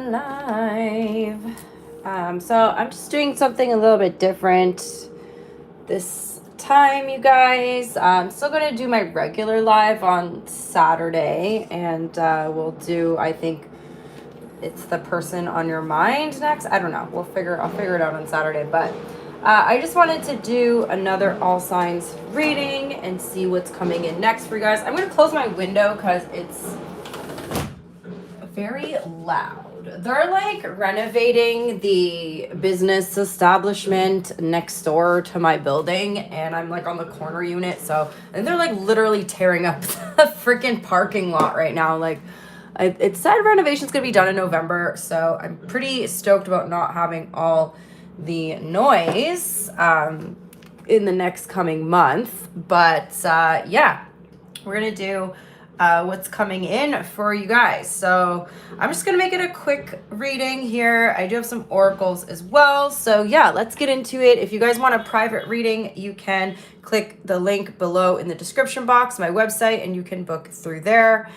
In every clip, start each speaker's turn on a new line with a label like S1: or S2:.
S1: live. So I'm just doing something a little bit different this time, you guys. I'm still going to do my regular live on Saturday, and we'll do, I think it's the person on your mind next. I don't know. I'll figure it out on Saturday, but I just wanted to do another all signs reading and see what's coming in next for you guys. I'm going to close my window because it's very loud. They're like renovating the business establishment next door to my building, and I'm like on the corner unit, and they're like literally tearing up the freaking parking lot right now. Like, it said renovation's gonna be done in November, so I'm pretty stoked about not having all the noise in the next coming month. But yeah, we're gonna do what's coming in for you guys. So I'm just gonna make it a quick reading here. I do have some oracles as well. So yeah, let's get into it. If you guys want a private reading, you can click the link below in the description box, my website, and you can book through there.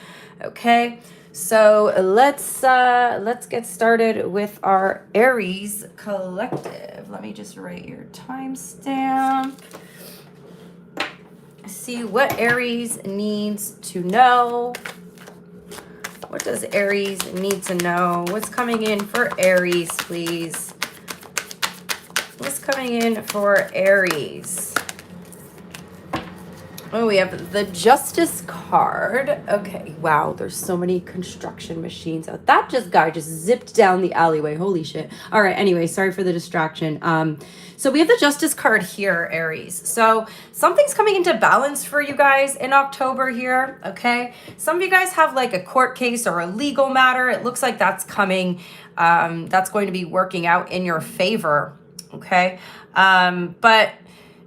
S1: Okay. So let's get started with our Aries collective. Let me just write your timestamp. See what Aries needs to know. What does Aries need to know? What's coming in for Aries, please? What's coming in for Aries? Oh, we have the Justice card. Okay, wow, there's so many construction machines out. That guy just zipped down the alleyway. Holy shit. All right, anyway, sorry for the distraction. So we have the Justice card here, Aries. So something's coming into balance for you guys in October here, okay? Some of you guys have like a court case or a legal matter. It looks like that's coming, that's going to be working out in your favor, okay? But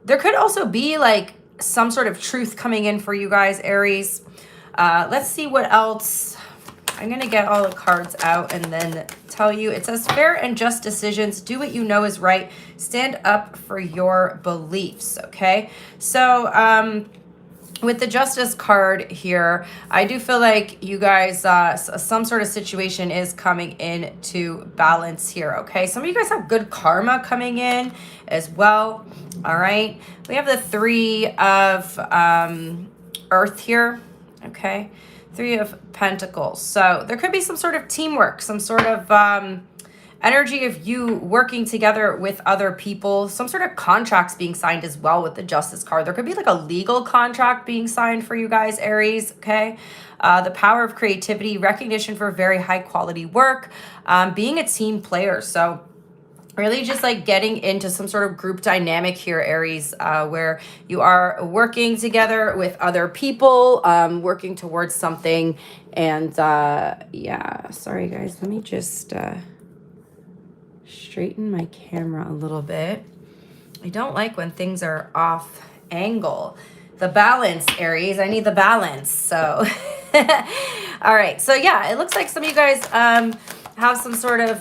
S1: there could also be like some sort of truth coming in for you guys, Aries. Let's see what else. I'm going to get all the cards out and then tell you. It says fair and just decisions. Do what you know is right. Stand up for your beliefs. Okay. So, with the Justice card here, I do feel like you guys, some sort of situation is coming into balance here, okay? Some of you guys have good karma coming in as well, all right? We have the Three of Earth here, okay? Three of Pentacles. So there could be some sort of teamwork, some sort of energy of you working together with other people, some sort of contracts being signed as well with the Justice card. There could be like a legal contract being signed for you guys, Aries, okay? The power of creativity, recognition for very high quality work, being a team player. So really just like getting into some sort of group dynamic here, Aries, where you are working together with other people, working towards something. And yeah, sorry guys, let me just straighten my camera a little bit. I don't like when things are off angle. The balance, Aries, I need the balance. So all right, so yeah, it looks like some of you guys have some sort of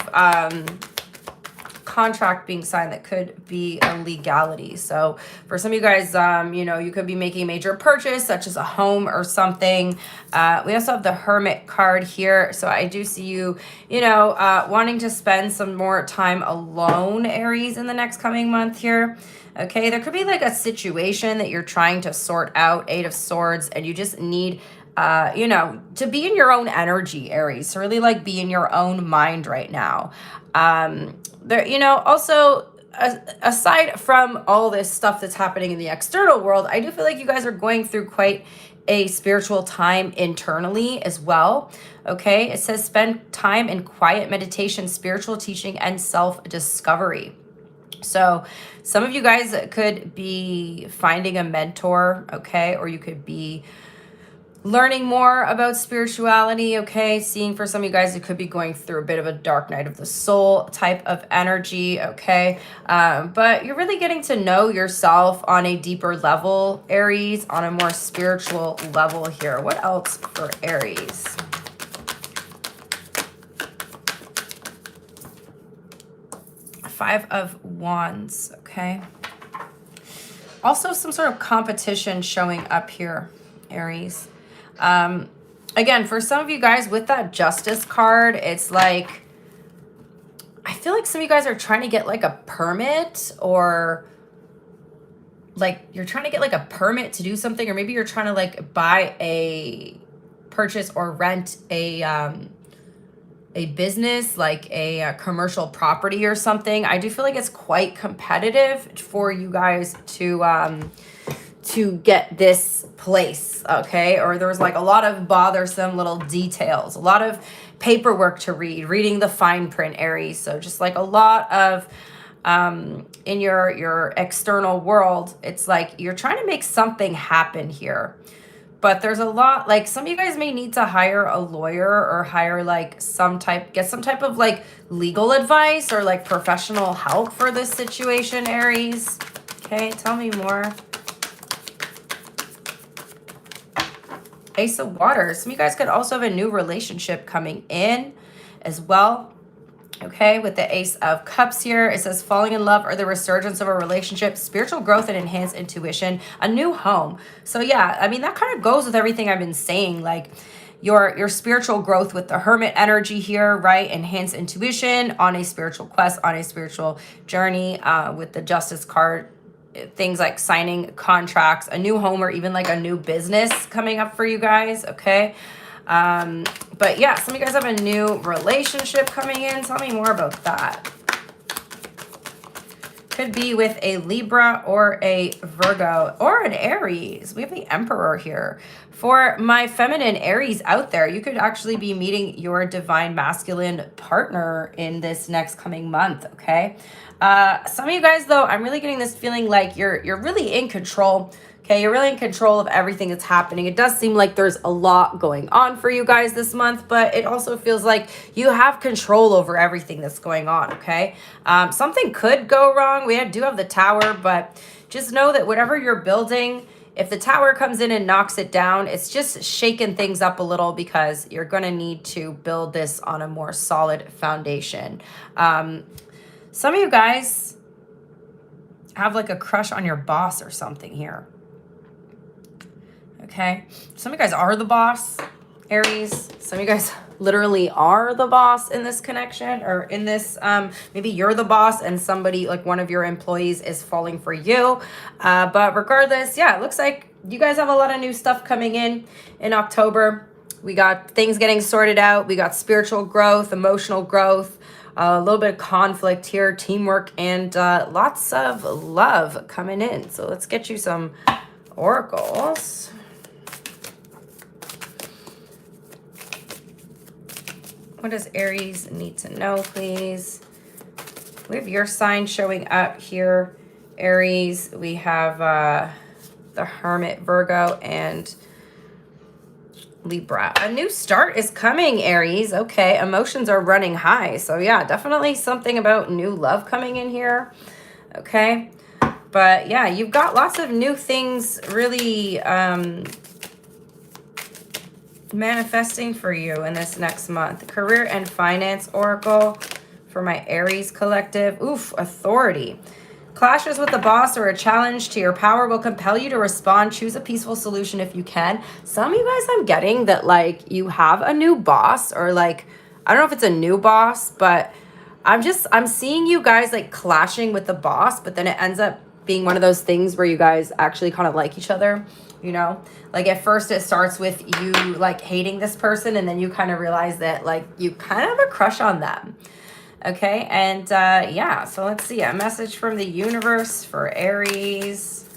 S1: contract being signed that could be a legality. So for some of you guys, you know, you could be making a major purchase such as a home or something. We also have the Hermit card here. So I do see you, you know, wanting to spend some more time alone, Aries, in the next coming month here. Okay, there could be like a situation that you're trying to sort out, Eight of Swords, and you just need you know, to be in your own energy, Aries, to really like be in your own mind right now. There, you know, also aside from all this stuff that's happening in the external world, I do feel like you guys are going through quite a spiritual time internally as well. Okay, it says spend time in quiet meditation, spiritual teaching, and self-discovery. So some of you guys could be finding a mentor, okay, or you could be learning more about spirituality, okay? Seeing for some of you guys, it could be going through a bit of a dark night of the soul type of energy, okay? But you're really getting to know yourself on a deeper level, Aries, on a more spiritual level here. What else for Aries? Five of Wands, okay? Also some sort of competition showing up here, Aries. Again, for some of you guys with that Justice card, it's like I feel like some of you guys are trying to get like a permit, or like you're trying to get like a permit to do something, or maybe you're trying to like purchase or rent a business, like a commercial property or something. I do feel like it's quite competitive for you guys to get this place, okay? Or there's like a lot of bothersome little details, a lot of paperwork to reading the fine print, Aries. So just like a lot of in your external world, it's like you're trying to make something happen here. But there's a lot, like some of you guys may need to hire a lawyer, or hire like get some type of like legal advice or like professional help for this situation, Aries. Okay, tell me more. Ace of Waters. Some of you guys could also have a new relationship coming in as well. Okay, with the Ace of Cups here, it says falling in love or the resurgence of a relationship, spiritual growth and enhanced intuition, a new home. So yeah, I mean, that kind of goes with everything I've been saying, like your spiritual growth with the Hermit energy here, right? Enhanced intuition, on a spiritual quest, on a spiritual journey, with the Justice card, things like signing contracts, a new home, or even like a new business coming up for you guys, okay? But yeah, some of you guys have a new relationship coming in. Tell me more about that. Could be with a Libra or a Virgo or an Aries. We have the Emperor here. For my feminine Aries out there, you could actually be meeting your divine masculine partner in this next coming month, okay? Some of you guys, though, I'm really getting this feeling like you're really in control. Okay, you're really in control of everything that's happening. It does seem like there's a lot going on for you guys this month, but it also feels like you have control over everything that's going on, okay? Something could go wrong. We do have the Tower, but just know that whatever you're building, if the Tower comes in and knocks it down, it's just shaking things up a little, because you're going to need to build this on a more solid foundation. Some of you guys have like a crush on your boss or something here. Okay, some of you guys are the boss, Aries. Some of you guys literally are the boss in this connection, or in this, maybe you're the boss and somebody, like one of your employees, is falling for you. But regardless, yeah, it looks like you guys have a lot of new stuff coming in October. We got things getting sorted out. We got spiritual growth, emotional growth, a little bit of conflict here, teamwork, and lots of love coming in. So let's get you some oracles. What does Aries need to know, please? We have your sign showing up here, Aries. We have the Hermit, Virgo, and Libra. A new start is coming, Aries. Okay, emotions are running high. So yeah, definitely something about new love coming in here. Okay, but yeah, you've got lots of new things really manifesting for you in this next month. Career and finance oracle for my Aries collective. Oof, authority. Clashes with the boss or a challenge to your power will compel you to respond. Choose a peaceful solution if you can. Some of you guys, I'm getting that like you have a new boss, or like, I don't know if it's a new boss, but I'm seeing you guys like clashing with the boss, but then it ends up being one of those things where you guys actually kind of like each other, you know? Like at first it starts with you like hating this person, and then you kind of realize that like you kind of have a crush on them. Okay, and yeah, so let's see, a message from the universe for Aries.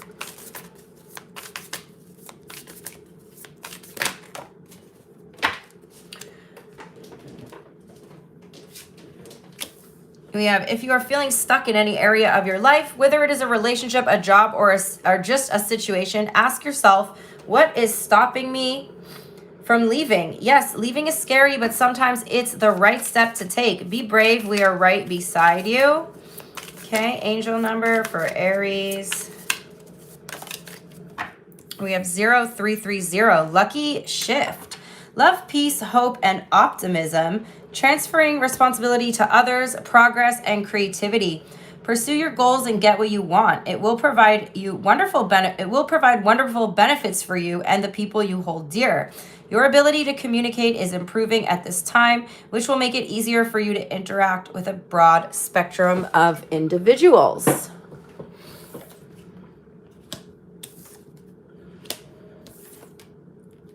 S1: We have, if you are feeling stuck in any area of your life, whether it is a relationship, a job, or just a situation, ask yourself, what is stopping me from leaving? Yes, leaving is scary, but sometimes it's the right step to take. Be brave. We are right beside you. Okay, angel number for Aries. We have 0330, lucky shift. Love, peace, hope, and optimism. Transferring responsibility to others, progress, and creativity. Pursue your goals and get what you want. It will provide wonderful benefits for you and the people you hold dear. Your ability to communicate is improving at this time, which will make it easier for you to interact with a broad spectrum of individuals.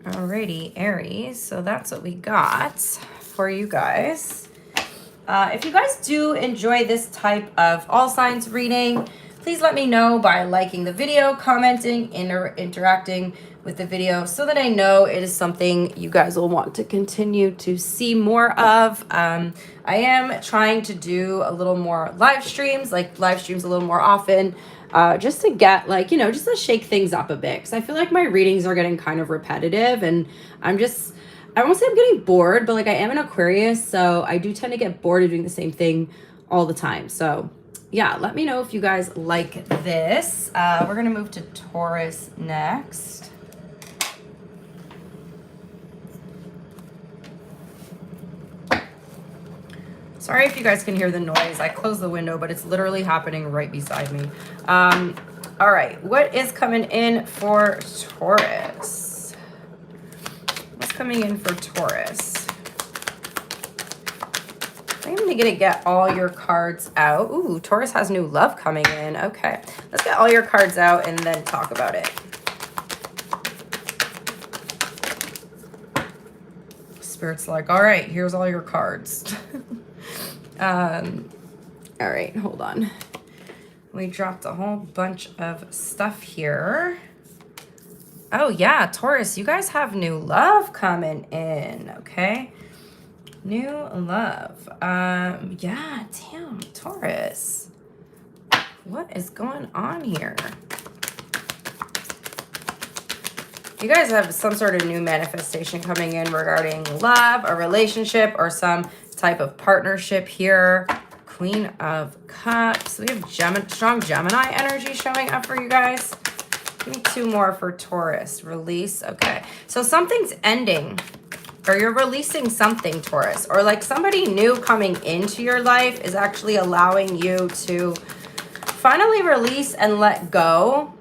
S1: Alrighty, Aries. So that's what we got for you guys. If you guys do enjoy this type of all signs reading, please let me know by liking the video, commenting, interacting with the video so that I know it is something you guys will want to continue to see more of. I am trying to do a little more live streams a little more often, just to get just to shake things up a bit. Because I feel like my readings are getting kind of repetitive, and I won't say I'm getting bored, but I am an Aquarius, so I do tend to get bored of doing the same thing all the time. So yeah, let me know if you guys like this. We're going to move to Taurus next. Sorry if you guys can hear the noise. I closed the window, but it's literally happening right beside me. All right, what is coming in for Taurus? What's coming in for Taurus? I'm going to get all your cards out. Ooh, Taurus has new love coming in. Okay, let's get all your cards out and then talk about it. Spirit's like, all right, here's all your cards. All right, hold on. We dropped a whole bunch of stuff here. Oh yeah, Taurus, you guys have new love coming in, okay? New love. Yeah, damn, Taurus. What is going on here? You guys have some sort of new manifestation coming in regarding love, a relationship, or some type of partnership here. Queen of Cups. We have strong Gemini energy showing up for you guys. Give me two more for Taurus. Release. Okay. So something's ending, or you're releasing something, Taurus, or somebody new coming into your life is actually allowing you to finally release and let go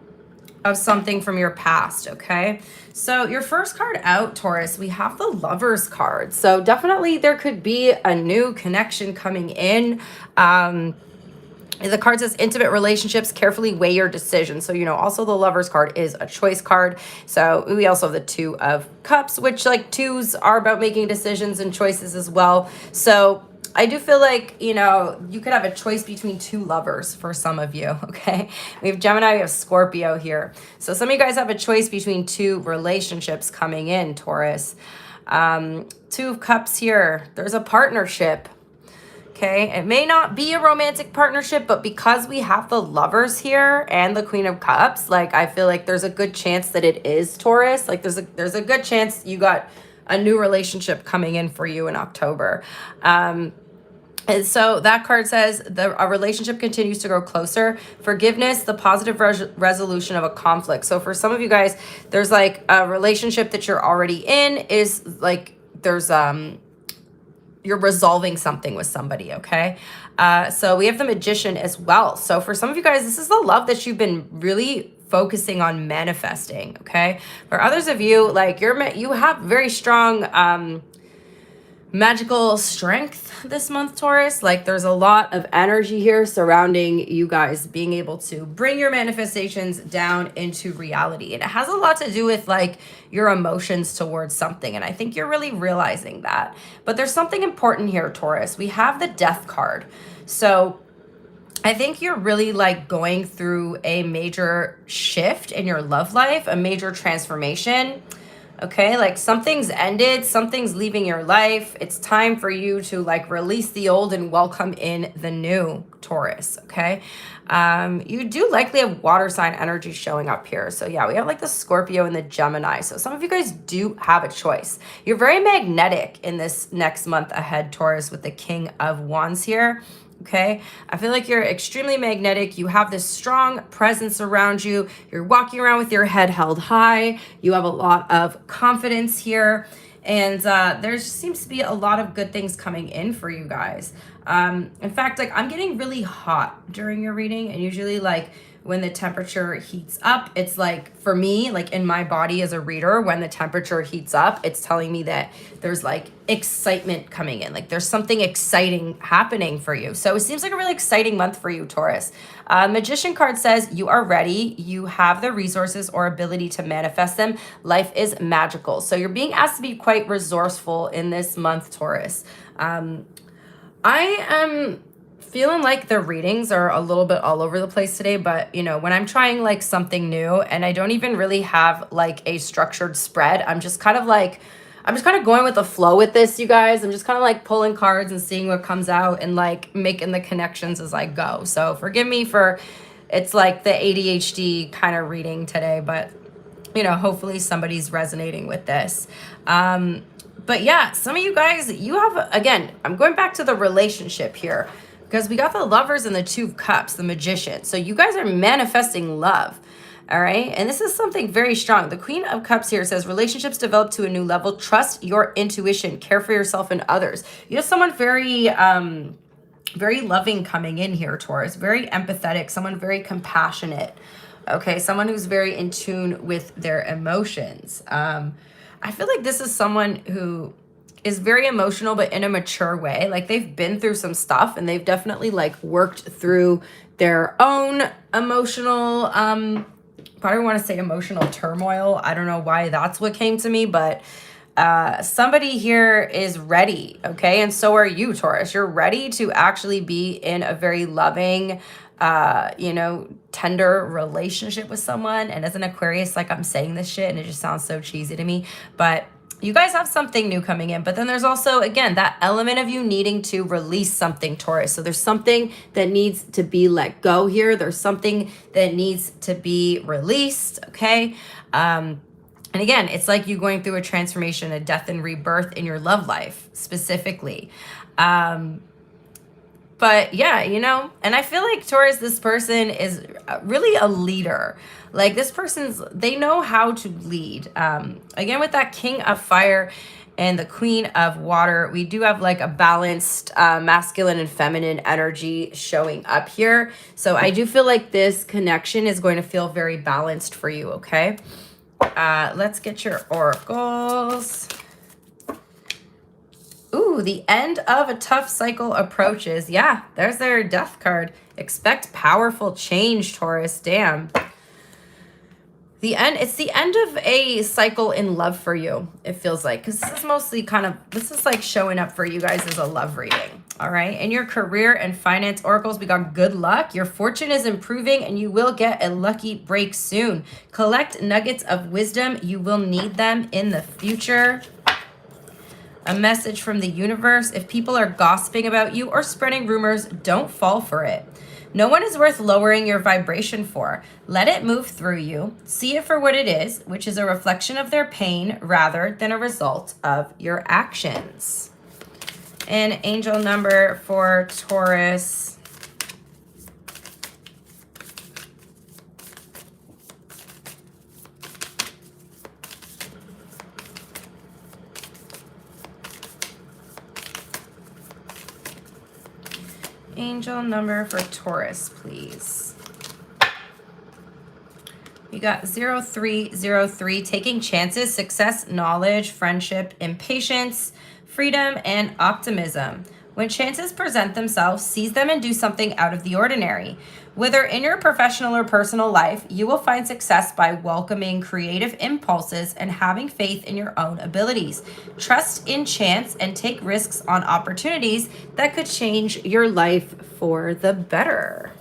S1: of something from your past, okay? So your first card out, Taurus, we have the Lovers card. So definitely there could be a new connection coming in. The card says intimate relationships, carefully weigh your decisions. So, also the Lovers card is a choice card. So we also have the Two of Cups, which twos are about making decisions and choices as well. So I do feel like, you could have a choice between two lovers for some of you, okay? We have Gemini, we have Scorpio here. So some of you guys have a choice between two relationships coming in, Taurus. Two of Cups here. There's a partnership, okay? It may not be a romantic partnership, but because we have the Lovers here and the Queen of Cups, I feel like there's a good chance that it is Taurus. There's a good chance you got a new relationship coming in for you in October. And so that card says a relationship continues to grow closer. Forgiveness, the positive resolution of a conflict. So for some of you guys, there's a relationship that you're already in is there's you're resolving something with somebody, okay? So we have the Magician as well. So for some of you guys, this is the love that you've been really focusing on manifesting, okay? For others of you, you have very strong magical strength this month, Taurus. There's a lot of energy here surrounding you guys being able to bring your manifestations down into reality. And it has a lot to do with your emotions towards something. And I think you're really realizing that. But there's something important here, Taurus. We have the Death card. So I think you're really going through a major shift in your love life, a major transformation. Okay, something's ended, something's leaving your life. It's time for you to release the old and welcome in the new, Taurus, okay? You do likely have water sign energy showing up here. So yeah, we have the Scorpio and the Gemini. So some of you guys do have a choice. You're very magnetic in this next month ahead, Taurus, with the King of Wands here. Okay, I feel like you're extremely magnetic. You have this strong presence around you. You're walking around with your head held high. You have a lot of confidence here. And there seems to be a lot of good things coming in for you guys. In fact, I'm getting really hot during your reading. And usually when the temperature heats up, it's like, for me, like in my body as a reader, when the temperature heats up, it's telling me that there's like excitement coming in, like there's something exciting happening for you. So it seems like a really exciting month for you, Taurus. Magician card says you are ready, you have the resources or ability to manifest them. Life is magical. So you're being asked to be quite resourceful in this month, Taurus. I am feeling like the readings are a little bit all over the place today, but you know, when I'm trying like something new and I don't even really have like a structured spread, I'm just kind of going with the flow with this, you guys. I'm just kind of like pulling cards and seeing what comes out and like making the connections as I go. So forgive me for, it's like the ADHD kind of reading today, but you know, hopefully somebody's resonating with this. But yeah, some of you guys, you have, again, I'm going back to the relationship here because we got the Lovers and the Two of Cups, the Magician. So you guys are manifesting love. All right. And this is something very strong. The Queen of Cups here says relationships develop to a new level. Trust your intuition. Care for yourself and others. You have someone very, very loving coming in here, Taurus. Very empathetic. Someone very compassionate. Okay. Someone who's very in tune with their emotions. I feel like this is someone who is very emotional, but in a mature way. Like they've been through some stuff and they've definitely like worked through their own emotional, probably want to say emotional turmoil. I don't know why that's what came to me, but somebody here is ready. Okay. And so are you, Taurus. You're ready to actually be in a very loving, you know, tender relationship with someone. And as an Aquarius, like I'm saying this shit and it just sounds so cheesy to me, but you guys have something new coming in. But then there's also, again, that element of you needing to release something, Taurus. So there's something that needs to be let go here. There's something that needs to be released. Okay. And again, it's like you going through a transformation, a death and rebirth in your love life specifically. But yeah, you know, and I feel like Taurus, this person is really a leader. Like this they know how to lead. Again, with that King of Fire and the Queen of Water, we do have like a balanced masculine and feminine energy showing up here. So I do feel like this connection is going to feel very balanced for you, okay? Let's get your oracles. Ooh, the end of a tough cycle approaches. Yeah, there's their death card. Expect powerful change, Taurus. Damn. It's the end of a cycle in love for you, it feels like. Because this is mostly this is like showing up for you guys as a love reading. All right. In your career and finance oracles, we got good luck. Your fortune is improving and you will get a lucky break soon. Collect nuggets of wisdom. You will need them in the future. A message from the universe. If people are gossiping about you or spreading rumors, don't fall for it. No one is worth lowering your vibration for. Let it move through you. See it for what it is, which is a reflection of their pain rather than a result of your actions. And angel number for Taurus. Angel number for Taurus, please. You got 0303, taking chances, success, knowledge, friendship, impatience, freedom, and optimism. When chances present themselves, seize them and do something out of the ordinary. Whether in your professional or personal life, you will find success by welcoming creative impulses and having faith in your own abilities. Trust in chance and take risks on opportunities that could change your life for the better.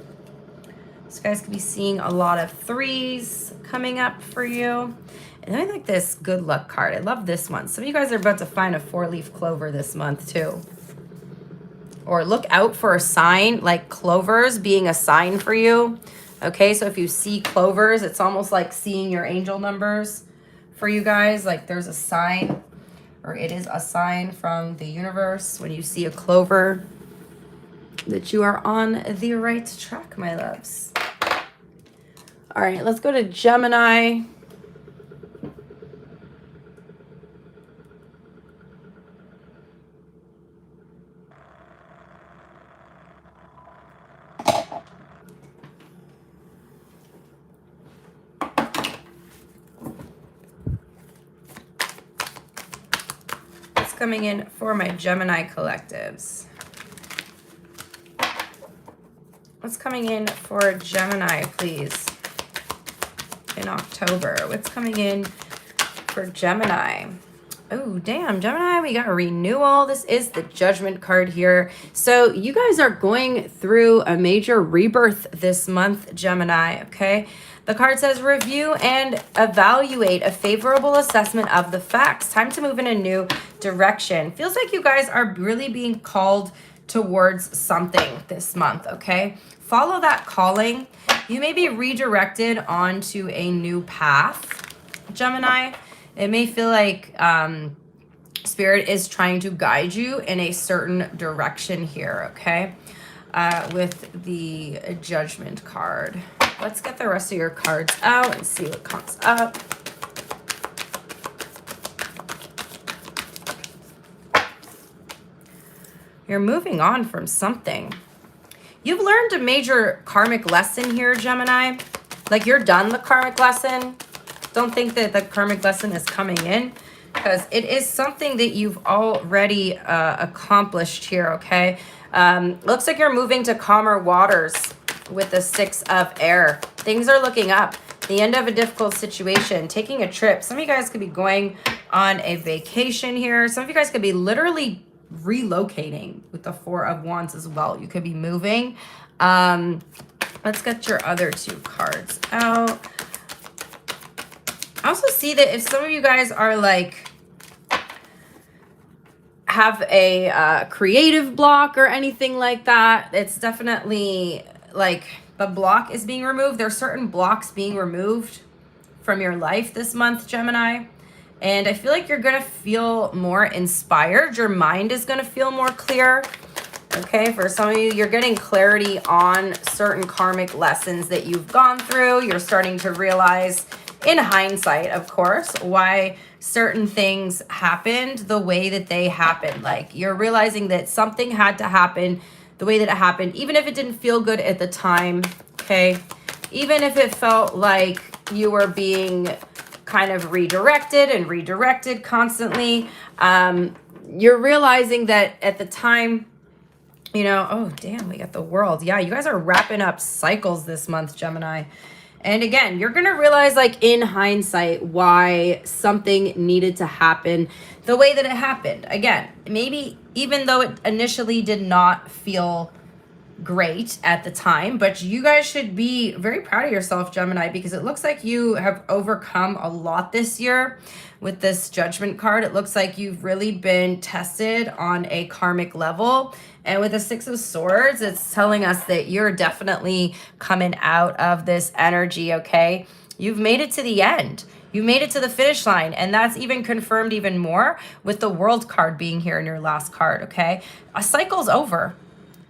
S1: So you guys could be seeing a lot of threes coming up for you. And I like this good luck card. I love this one. Some of you guys are about to find a 4-leaf clover this month too. Or look out for a sign, like clovers being a sign for you. Okay, so if you see clovers, it's almost like seeing your angel numbers for you guys. Like there's a sign, or it is a sign from the universe when you see a clover that you are on the right track, my loves. All right, let's go to Gemini. coming in for my Gemini collectives? What's coming in for Gemini, please, in October? What's coming in for Gemini? Oh, damn, Gemini, we got a renewal. This is the Judgment card here. So you guys are going through a major rebirth this month, Gemini, okay? The card says review and evaluate a favorable assessment of the facts. Time to move in a new direction. Feels like you guys are really being called towards something this month, okay? Follow that calling. You may be redirected onto a new path, Gemini. It may feel like Spirit is trying to guide you in a certain direction here, okay? With the Judgment card. Let's get the rest of your cards out and see what comes up. You're moving on from something. You've learned a major karmic lesson here, Gemini. Like, you're done the karmic lesson. Don't think that the karmic lesson is coming in, because it is something that you've already accomplished here, okay? Looks like you're moving to calmer waters with the 6 of air. Things are looking up. The end of a difficult situation. Taking a trip. Some of you guys could be going on a vacation here. Some of you guys could be literally relocating with the 4 of Wands as well. You could be moving. Let's get your other 2 cards out. I also see that if some of you guys are like, have a creative block or anything like that, it's definitely like the block is being removed. There's certain blocks being removed from your life this month, Gemini. And I feel like you're going to feel more inspired. Your mind is going to feel more clear. Okay, for some of you, you're getting clarity on certain karmic lessons that you've gone through. You're starting to realize, in hindsight, of course, why certain things happened the way that they happened. Like, you're realizing that something had to happen the way that it happened, even if it didn't feel good at the time, okay? Even if it felt like you were being kind of redirected constantly. You're realizing that at the time, you know, oh, damn, we got the World. Yeah, you guys are wrapping up cycles this month, Gemini. And again, you're going to realize, like, in hindsight, why something needed to happen the way that it happened. Again, maybe even though it initially did not feel great at the time, but you guys should be very proud of yourself, Gemini, because it looks like you have overcome a lot this year with this Judgment card. It looks like you've really been tested on a karmic level. And with the 6 of Swords, it's telling us that you're definitely coming out of this energy, okay? You've made it to the end. You made it to the finish line, and that's even confirmed even more with the World card being here in your last card, okay? A cycle's over.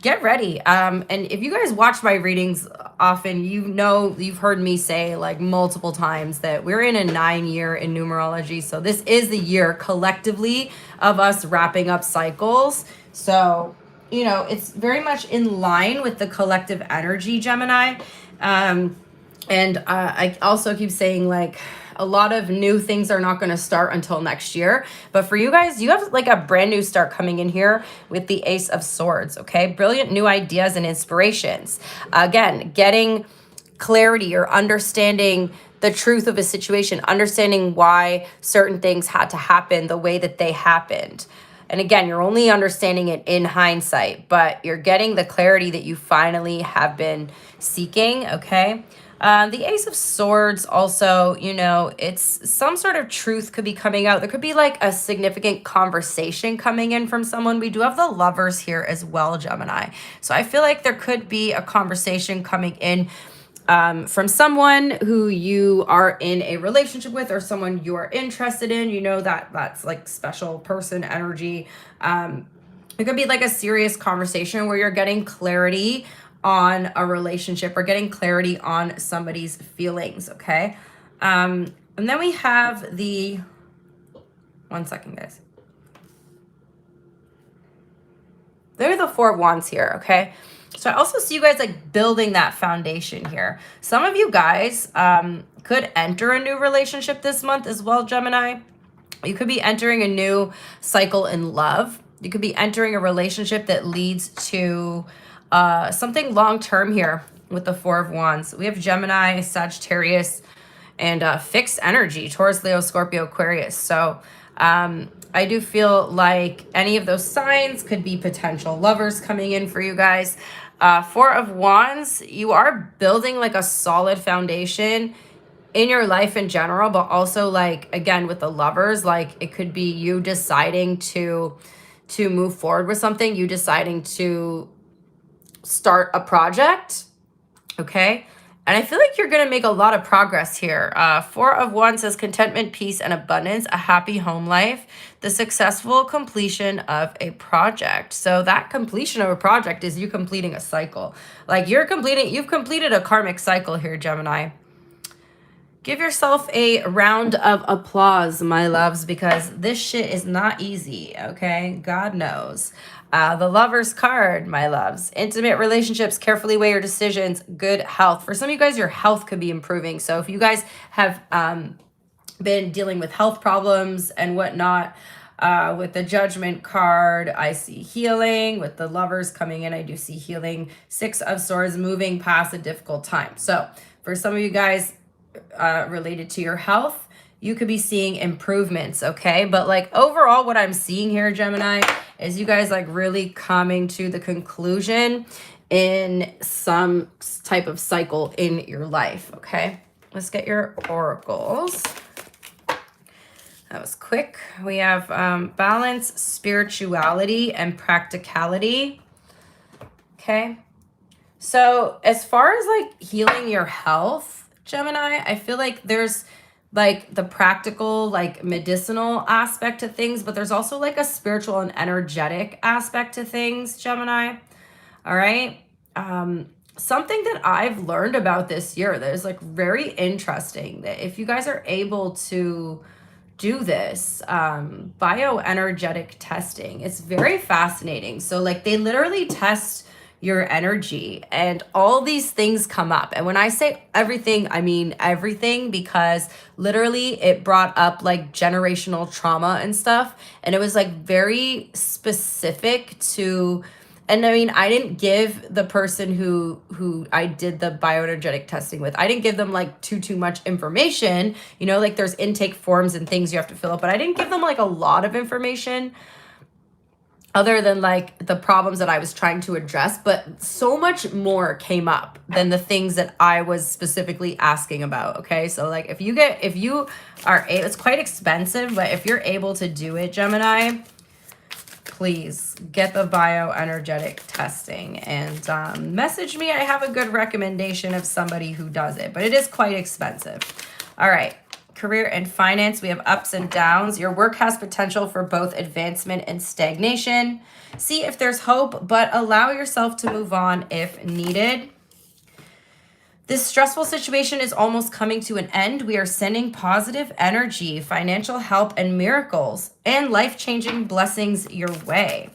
S1: Get ready. And if you guys watch my readings often, you know, you've heard me say like multiple times that we're in a 9-year in numerology. So this is the year collectively of us wrapping up cycles. So, you know, it's very much in line with the collective energy, Gemini. I also keep saying, like, a lot of new things are not going to start until next year. But for you guys, you have like a brand new start coming in here with the Ace of Swords, okay? Brilliant new ideas and inspirations. Again, getting clarity or understanding the truth of a situation, understanding why certain things had to happen the way that they happened. And again, you're only understanding it in hindsight, but you're getting the clarity that you finally have been seeking, okay? The Ace of Swords also, you know, it's some sort of truth could be coming out. There could be like a significant conversation coming in from someone. We do have the Lovers here as well, Gemini. So I feel like there could be a conversation coming in from someone who you are in a relationship with or someone you're interested in. You know, that's like special person energy. It could be like a serious conversation where you're getting clarity on a relationship or getting clarity on somebody's feelings, okay? And then we have the, one second, guys. There are the 4 of Wands here, okay? So I also see you guys like building that foundation here. Some of you guys could enter a new relationship this month as well, Gemini. You could be entering a new cycle in love. You could be entering a relationship that leads to something long-term here with the Four of Wands. We have Gemini, Sagittarius, and fixed energy, Taurus, Leo, Scorpio, Aquarius. So I do feel like any of those signs could be potential lovers coming in for you guys. Four of Wands, you are building like a solid foundation in your life in general, but also like, again, with the lovers, like it could be you deciding to move forward with something, you deciding to start a project. Okay. And I feel like you're going to make a lot of progress here. Four of Wands says contentment, peace, and abundance, a happy home life, the successful completion of a project. So that completion of a project is you completing a cycle. Like you've completed a karmic cycle here, Gemini. Give yourself a round of applause, my loves, because this shit is not easy, okay? God knows. The Lover's card, my loves. Intimate relationships, carefully weigh your decisions, good health. For some of you guys, your health could be improving. So if you guys have been dealing with health problems and whatnot, with the Judgment card, I see healing. With the Lovers coming in, I do see healing. Six of Swords, moving past a difficult time. So for some of you guys, related to your health, you could be seeing improvements, okay? But like overall, what I'm seeing here, Gemini, is you guys like really coming to the conclusion in some type of cycle in your life, okay? Let's get your oracles. That was quick. We have balance, spirituality, and practicality, okay? So as far as like healing your health, Gemini, I feel like there's like the practical, like medicinal aspect to things, but there's also like a spiritual and energetic aspect to things, Gemini. All right. Something that I've learned about this year that is like very interesting, that if you guys are able to do this bioenergetic testing, it's very fascinating. So like they literally test your energy and all these things come up. And when I say everything, I mean everything, because literally it brought up like generational trauma and stuff. And it was like very specific to, and I mean, I didn't give the person who I did the bioenergetic testing with, I didn't give them like too much information, you know, like there's intake forms and things you have to fill out, but I didn't give them like a lot of information other than like the problems that I was trying to address, but so much more came up than the things that I was specifically asking about. Okay. So like if you are, it's quite expensive, but if you're able to do it, Gemini, please get the bioenergetic testing and message me. I have a good recommendation of somebody who does it, but it is quite expensive. All right. Career and finance, we have ups and downs. Your work has potential for both advancement and stagnation. See if there's hope, but allow yourself to move on if needed. This stressful situation is almost coming to an end. We are sending positive energy, financial help, and miracles, and life-changing blessings your way.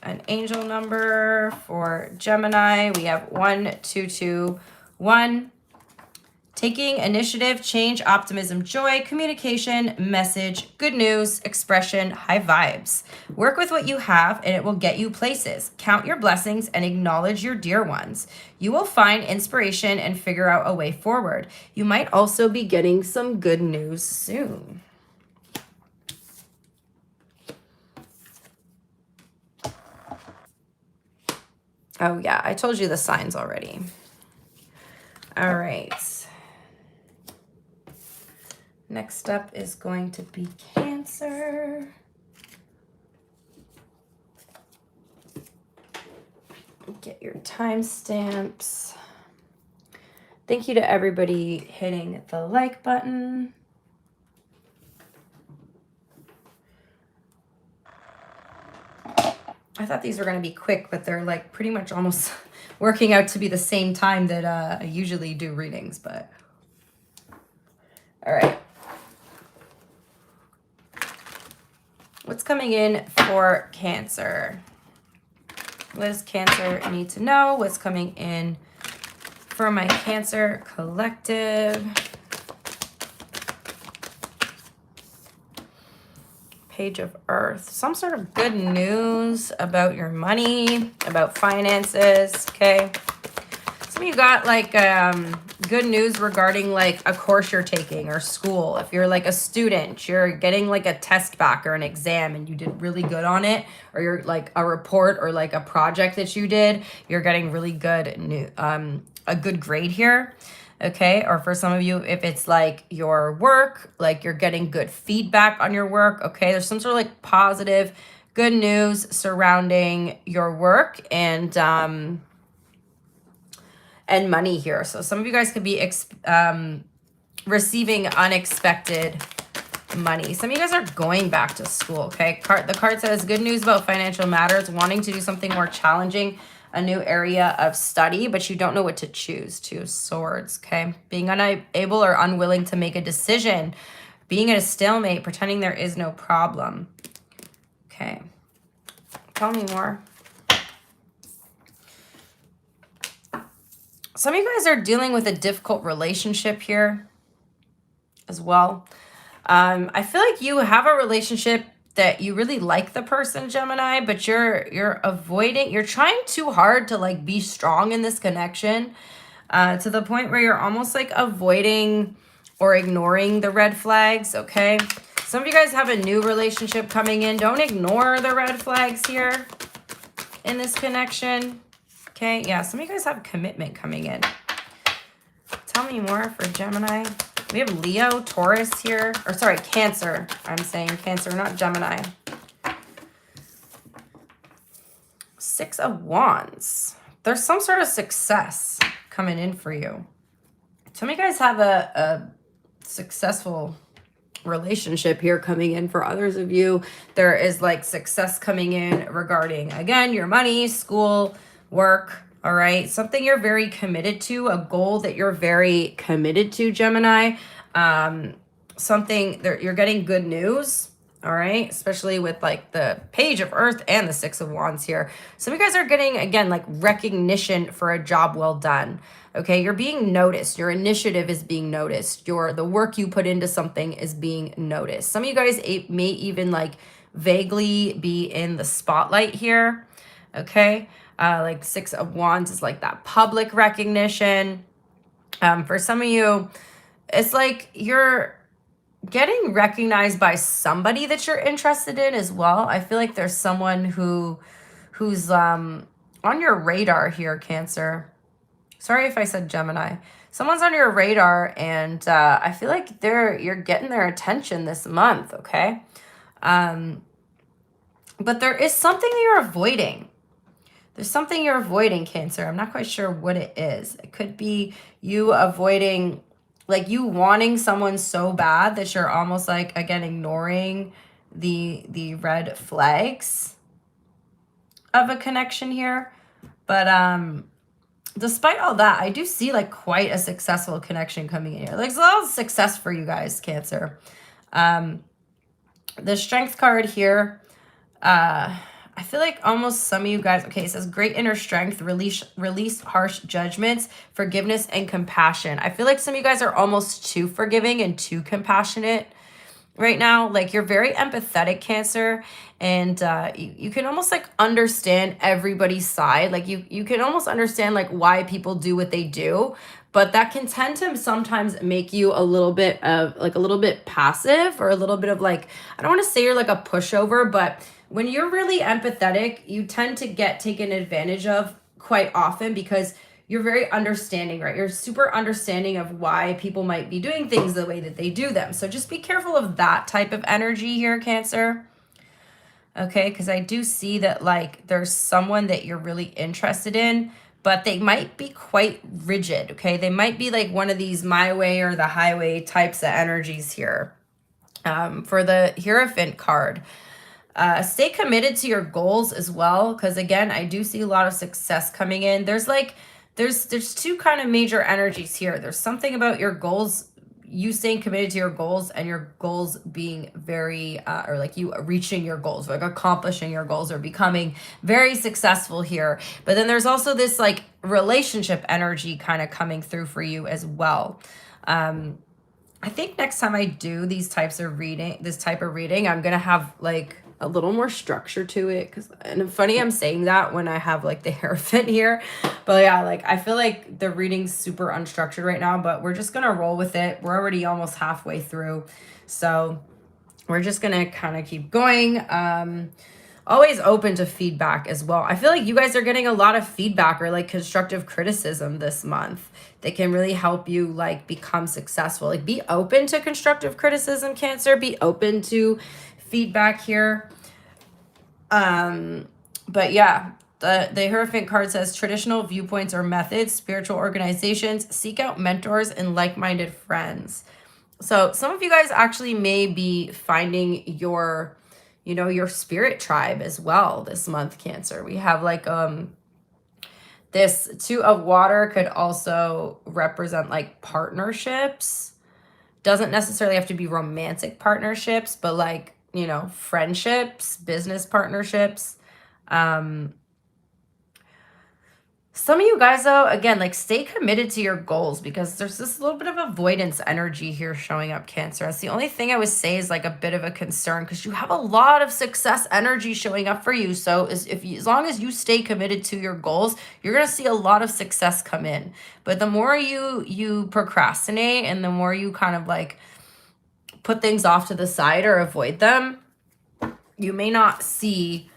S1: An angel number for Gemini, we have 1221. Taking initiative, change, optimism, joy, communication, message, good news, expression, high vibes. Work with what you have and it will get you places. Count your blessings and acknowledge your dear ones. You will find inspiration and figure out a way forward. You might also be getting some good news soon. Oh yeah, I told you the signs already. All right. Next up is going to be Cancer. Get your timestamps. Thank you to everybody hitting the like button. I thought these were going to be quick, but they're like pretty much almost working out to be the same time that I usually do readings, but all right. What's coming in for Cancer? What does Cancer need to know? What's coming in for my Cancer collective? Page of Earth. Some sort of good news about your money, about finances, okay? Some of you got like good news regarding like a course you're taking or school. If you're like a student, you're getting like a test back or an exam and you did really good on it, or you're like a report or like a project that you did, you're getting really good new a good grade here. Okay, or for some of you, if it's like your work, like you're getting good feedback on your work. Okay, there's some sort of like positive good news surrounding your work and money here. So some of you guys could be receiving unexpected money. Some of you guys are going back to school, okay? The card says good news about financial matters, wanting to do something more challenging, a new area of study, but you don't know what to choose. Two of Swords, okay? Being unable or unwilling to make a decision, being at a stalemate, pretending there is no problem. Okay. Tell me more. Some of you guys are dealing with a difficult relationship here as well. I feel like you have a relationship that you really like the person, Gemini, but you're avoiding, you're trying too hard to like be strong in this connection to the point where you're almost like avoiding or ignoring the red flags, okay? Some of you guys have a new relationship coming in. Don't ignore the red flags here in this connection. Okay, yeah, some of you guys have commitment coming in. Tell me more for Gemini. We have Leo, Taurus here. Or sorry, Cancer. I'm saying Cancer, not Gemini. Six of Wands. There's some sort of success coming in for you. Some of you guys have a successful relationship here coming in. For others of you, there is like success coming in regarding, again, your money, school, work, all right? Something you're very committed to, a goal that you're very committed to, Gemini. Something that you're getting good news, all right? Especially with like the Page of Earth and the Six of Wands here. Some of you guys are getting, again, like recognition for a job well done, okay? You're being noticed. Your initiative is being noticed. The work you put into something is being noticed. Some of you guys may even like vaguely be in the spotlight here, okay? Like Six of Wands is like that public recognition. For some of you, it's like you're getting recognized by somebody that you're interested in as well. I feel like there's someone who's on your radar here, Cancer. Sorry if I said Gemini. Someone's on your radar, and I feel like you're getting their attention this month, okay? But there is something you're avoiding. There's something you're avoiding, Cancer. I'm not quite sure what it is. It could be you avoiding, like you wanting someone so bad that you're almost like, again, ignoring the red flags of a connection here. But despite all that, I do see like quite a successful connection coming in here. Like, there's a lot of success for you guys, Cancer. The Strength card here, I feel like almost some of you guys, okay, it says great inner strength, release harsh judgments, forgiveness, and compassion. I feel like some of you guys are almost too forgiving and too compassionate right now. Like you're very empathetic, Cancer, and you can almost like understand everybody's side. Like you can almost understand like why people do what they do, but that can tend to sometimes make you a little bit passive, or a little bit of like, I don't want to say you're like a pushover, but when you're really empathetic, you tend to get taken advantage of quite often because you're very understanding, right? You're super understanding of why people might be doing things the way that they do them. So just be careful of that type of energy here, Cancer. Okay, because I do see that like there's someone that you're really interested in, but they might be quite rigid, okay? They might be like one of these my way or the highway types of energies here. For the Hierophant card, stay committed to your goals as well, because again, I do see a lot of success coming in. There's two kind of major energies here. There's something about your goals, you staying committed to your goals, and your goals being very or like you reaching your goals, like accomplishing your goals or becoming very successful here. But then there's also this like relationship energy kind of coming through for you as well. I think next time I do these types of reading, this type of reading, I'm gonna have like a little more structure to it. And funny, I'm saying that when I have like the Hierophant here, but yeah, like I feel like the reading's super unstructured right now, but we're just gonna roll with it. We're already almost halfway through, so we're just gonna kind of keep going. Always open to feedback as well. I feel like you guys are getting a lot of feedback or like constructive criticism this month. They can really help you like become successful. Like be open to constructive criticism, Cancer. Be open to feedback here. But yeah, the Hierophant card says traditional viewpoints or methods, spiritual organizations, seek out mentors and like-minded friends. So some of you guys actually may be finding your, you know, your spirit tribe as well this month, Cancer. We have like this Two of Water could also represent like partnerships. Doesn't necessarily have to be romantic partnerships, but like, you know, friendships, business partnerships. Some of you guys, though, again, like stay committed to your goals because there's this little bit of avoidance energy here showing up, Cancer. That's the only thing I would say is like a bit of a concern because you have a lot of success energy showing up for you. So as long as you stay committed to your goals, you're going to see a lot of success come in. But the more you procrastinate and the more you kind of like put things off to the side or avoid them, you may not see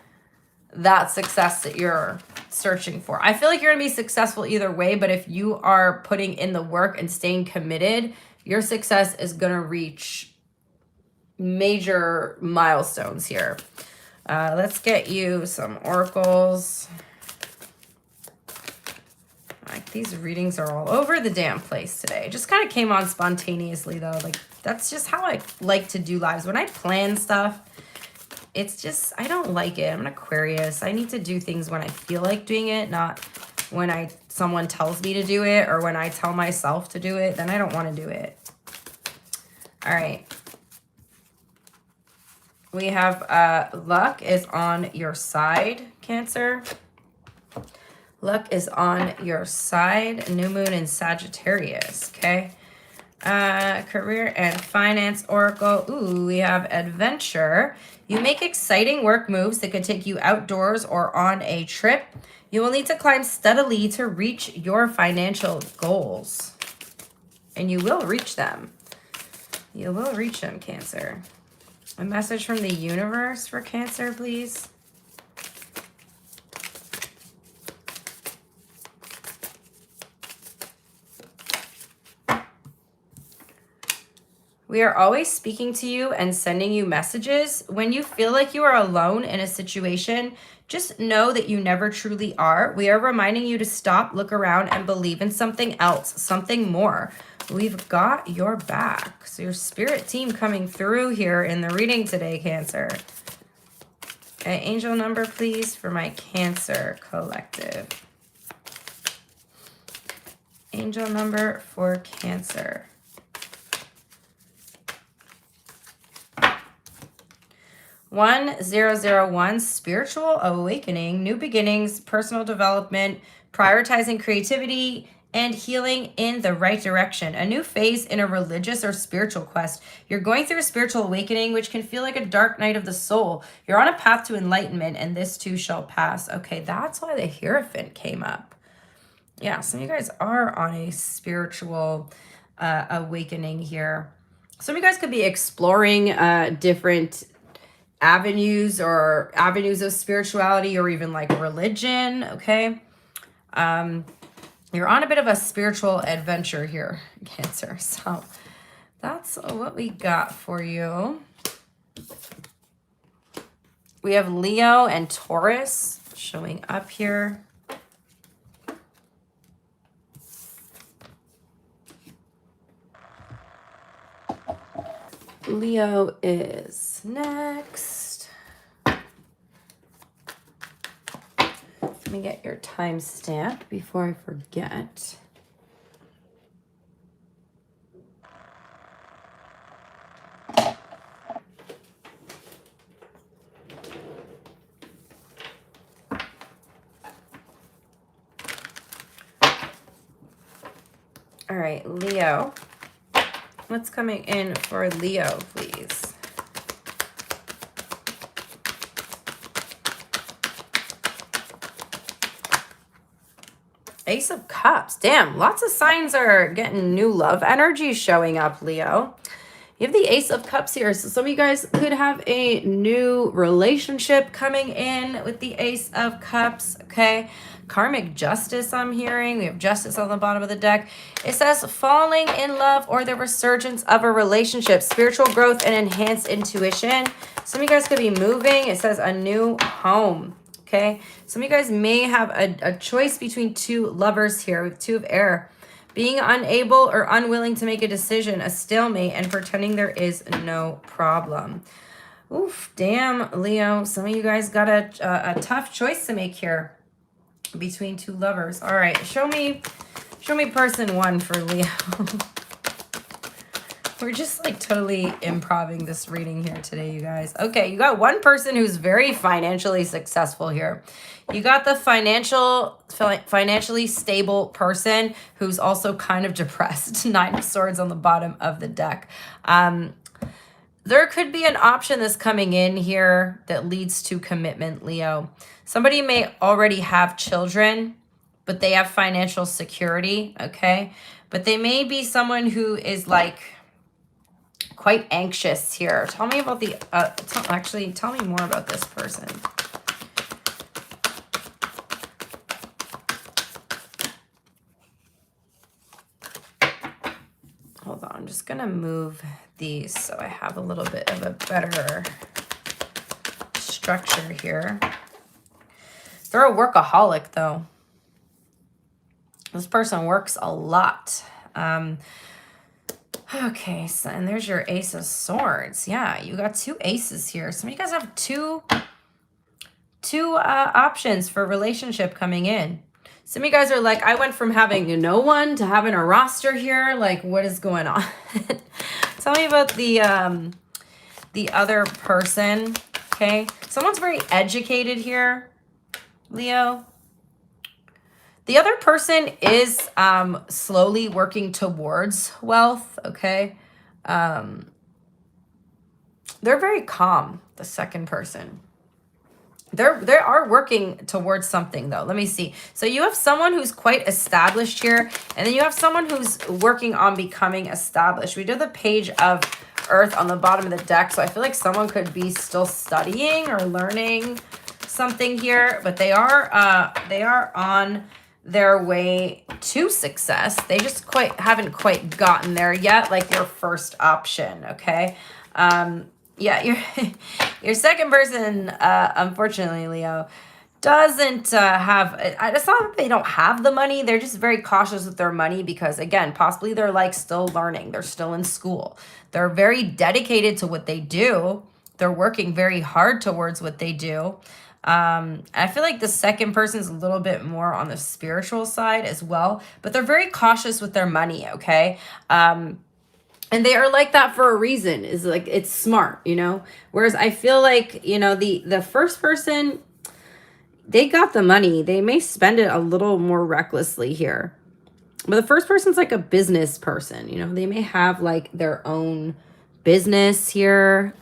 S1: that success that you're searching for. I feel like you're gonna be successful either way, but if you are putting in the work and staying committed, your success is gonna reach major milestones here. Let's get you some oracles. Like these readings are all over the damn place today. It just kind of came on spontaneously though. Like that's just how I like to do lives. When I plan stuff, it's just, I don't like it. I'm an Aquarius. I need to do things when I feel like doing it, not when someone tells me to do it or when I tell myself to do it, then I don't want to do it. All right. We have luck is on your side, Cancer. Luck is on your side. New moon in Sagittarius, okay? Career and finance oracle. Ooh, we have adventure. You make exciting work moves that could take you outdoors or on a trip. You will need to climb steadily to reach your financial goals. And you will reach them. You will reach them, Cancer. A message from the universe for Cancer, please. We are always speaking to you and sending you messages. When you feel like you are alone in a situation, just know that you never truly are. We are reminding you to stop, look around, and believe in something else, something more. We've got your back. So your spirit team coming through here in the reading today, Cancer. Okay, angel number, please, for my Cancer collective. Angel number for Cancer. 1001, spiritual awakening, new beginnings, personal development, prioritizing creativity, and healing in the right direction. A new phase in a religious or spiritual quest. You're going through a spiritual awakening, which can feel like a dark night of the soul. You're on a path to enlightenment, and this too shall pass. Okay, that's why the Hierophant came up. Yeah, some of you guys are on a spiritual awakening here. Some of you guys could be exploring different avenues of spirituality or even like religion, okay? You're on a bit of a spiritual adventure here, Cancer. So that's what we got for you. We have Leo and Taurus showing up here. Leo is next. Let me get your timestamp before I forget. All right, Leo. What's coming in for Leo, please? Ace of Cups. Damn, lots of signs are getting new love energy showing up, Leo. You have the Ace of Cups here. So some of you guys could have a new relationship coming in with the Ace of Cups, okay? Karmic justice, I'm hearing. We have justice on the bottom of the deck. It says falling in love or the resurgence of a relationship, spiritual growth and enhanced intuition. Some of you guys could be moving. It says a new home, okay? Some of you guys may have a choice between two lovers here. We have two of air. Being unable or unwilling to make a decision, a stalemate, and pretending there is no problem. Oof, damn, Leo. Some of you guys got a tough choice to make here between two lovers. All right, show me person one for Leo. We're just like totally improving this reading here today, you guys. Okay, you got one person who's very financially successful here. You got the financially stable person who's also kind of depressed. 9 of Swords on the bottom of the deck. There could be an option that's coming in here that leads to commitment, Leo. Somebody may already have children, but they have financial security, okay? But they may be someone who is like quite anxious here. Tell me about the, tell me more about this person. Hold on, I'm just gonna move these so I have a little bit of a better structure here. They're a workaholic though. This person works a lot. Okay, so and there's your Ace of Swords. Yeah, you got 2 aces here. Some of you guys have two options for relationship coming in. Some of you guys are like, I went from having no one to having a roster here. Like, what is going on? Tell me about the other person, okay? Someone's very educated here, Leo. The other person is slowly working towards wealth, okay? They're very calm, the second person. They are working towards something though. Let me see. So you have someone who's quite established here, and then you have someone who's working on becoming established. We did the Page of Earth on the bottom of the deck, so I feel like someone could be still studying or learning something here, but they are on their way to success. They just haven't quite gotten there yet, like your first option, okay? Yeah, your second person, unfortunately, Leo, doesn't have, it's not that they don't have the money, they're just very cautious with their money because, again, possibly they're like still learning, they're still in school. They're very dedicated to what they do. They're working very hard towards what they do. I feel like the second person's a little bit more on the spiritual side as well, but they're very cautious with their money, okay? And they are like that for a reason. Is like, it's smart, you know? Whereas I feel like, you know, the first person, they got the money. They may spend it a little more recklessly here. But the first person's like a business person, you know? They may have like their own business here.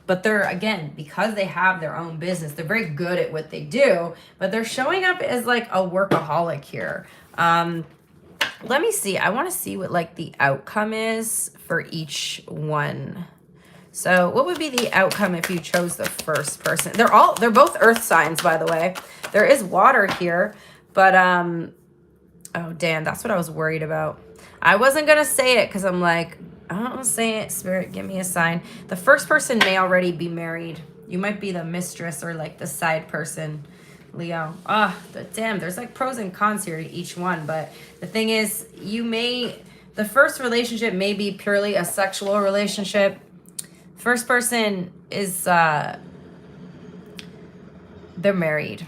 S1: But they're, again, because they have their own business, they're very good at what they do, but they're showing up as like a workaholic here. Let me see. I want to see what like the outcome is for each one. So what would be the outcome if you chose the first person? They're both earth signs, by the way. There is water here, but, oh, damn, that's what I was worried about. I wasn't going to say it because I'm like, I don't want to say it. Spirit, give me a sign. The first person may already be married. You might be the mistress or like the side person, Leo. Damn, there's like pros and cons here to each one. But the thing is, the first relationship may be purely a sexual relationship. First person is, they're married,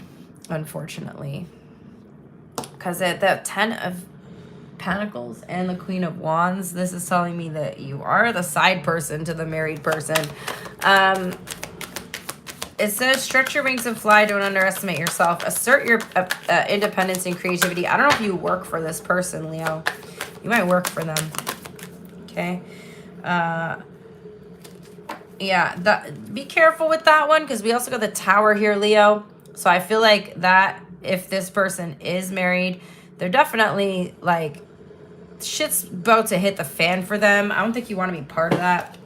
S1: unfortunately. Because at the 10 of Pentacles and the Queen of Wands, this is telling me that you are the side person to the married person. It says, stretch your wings and fly. Don't underestimate yourself. Assert your independence and creativity. I don't know if you work for this person, Leo. You might work for them. Okay. Yeah, be careful with that one, because we also got the Tower here, Leo. So I feel like that if this person is married, they're definitely like, shit's about to hit the fan for them. I don't think you want to be part of that.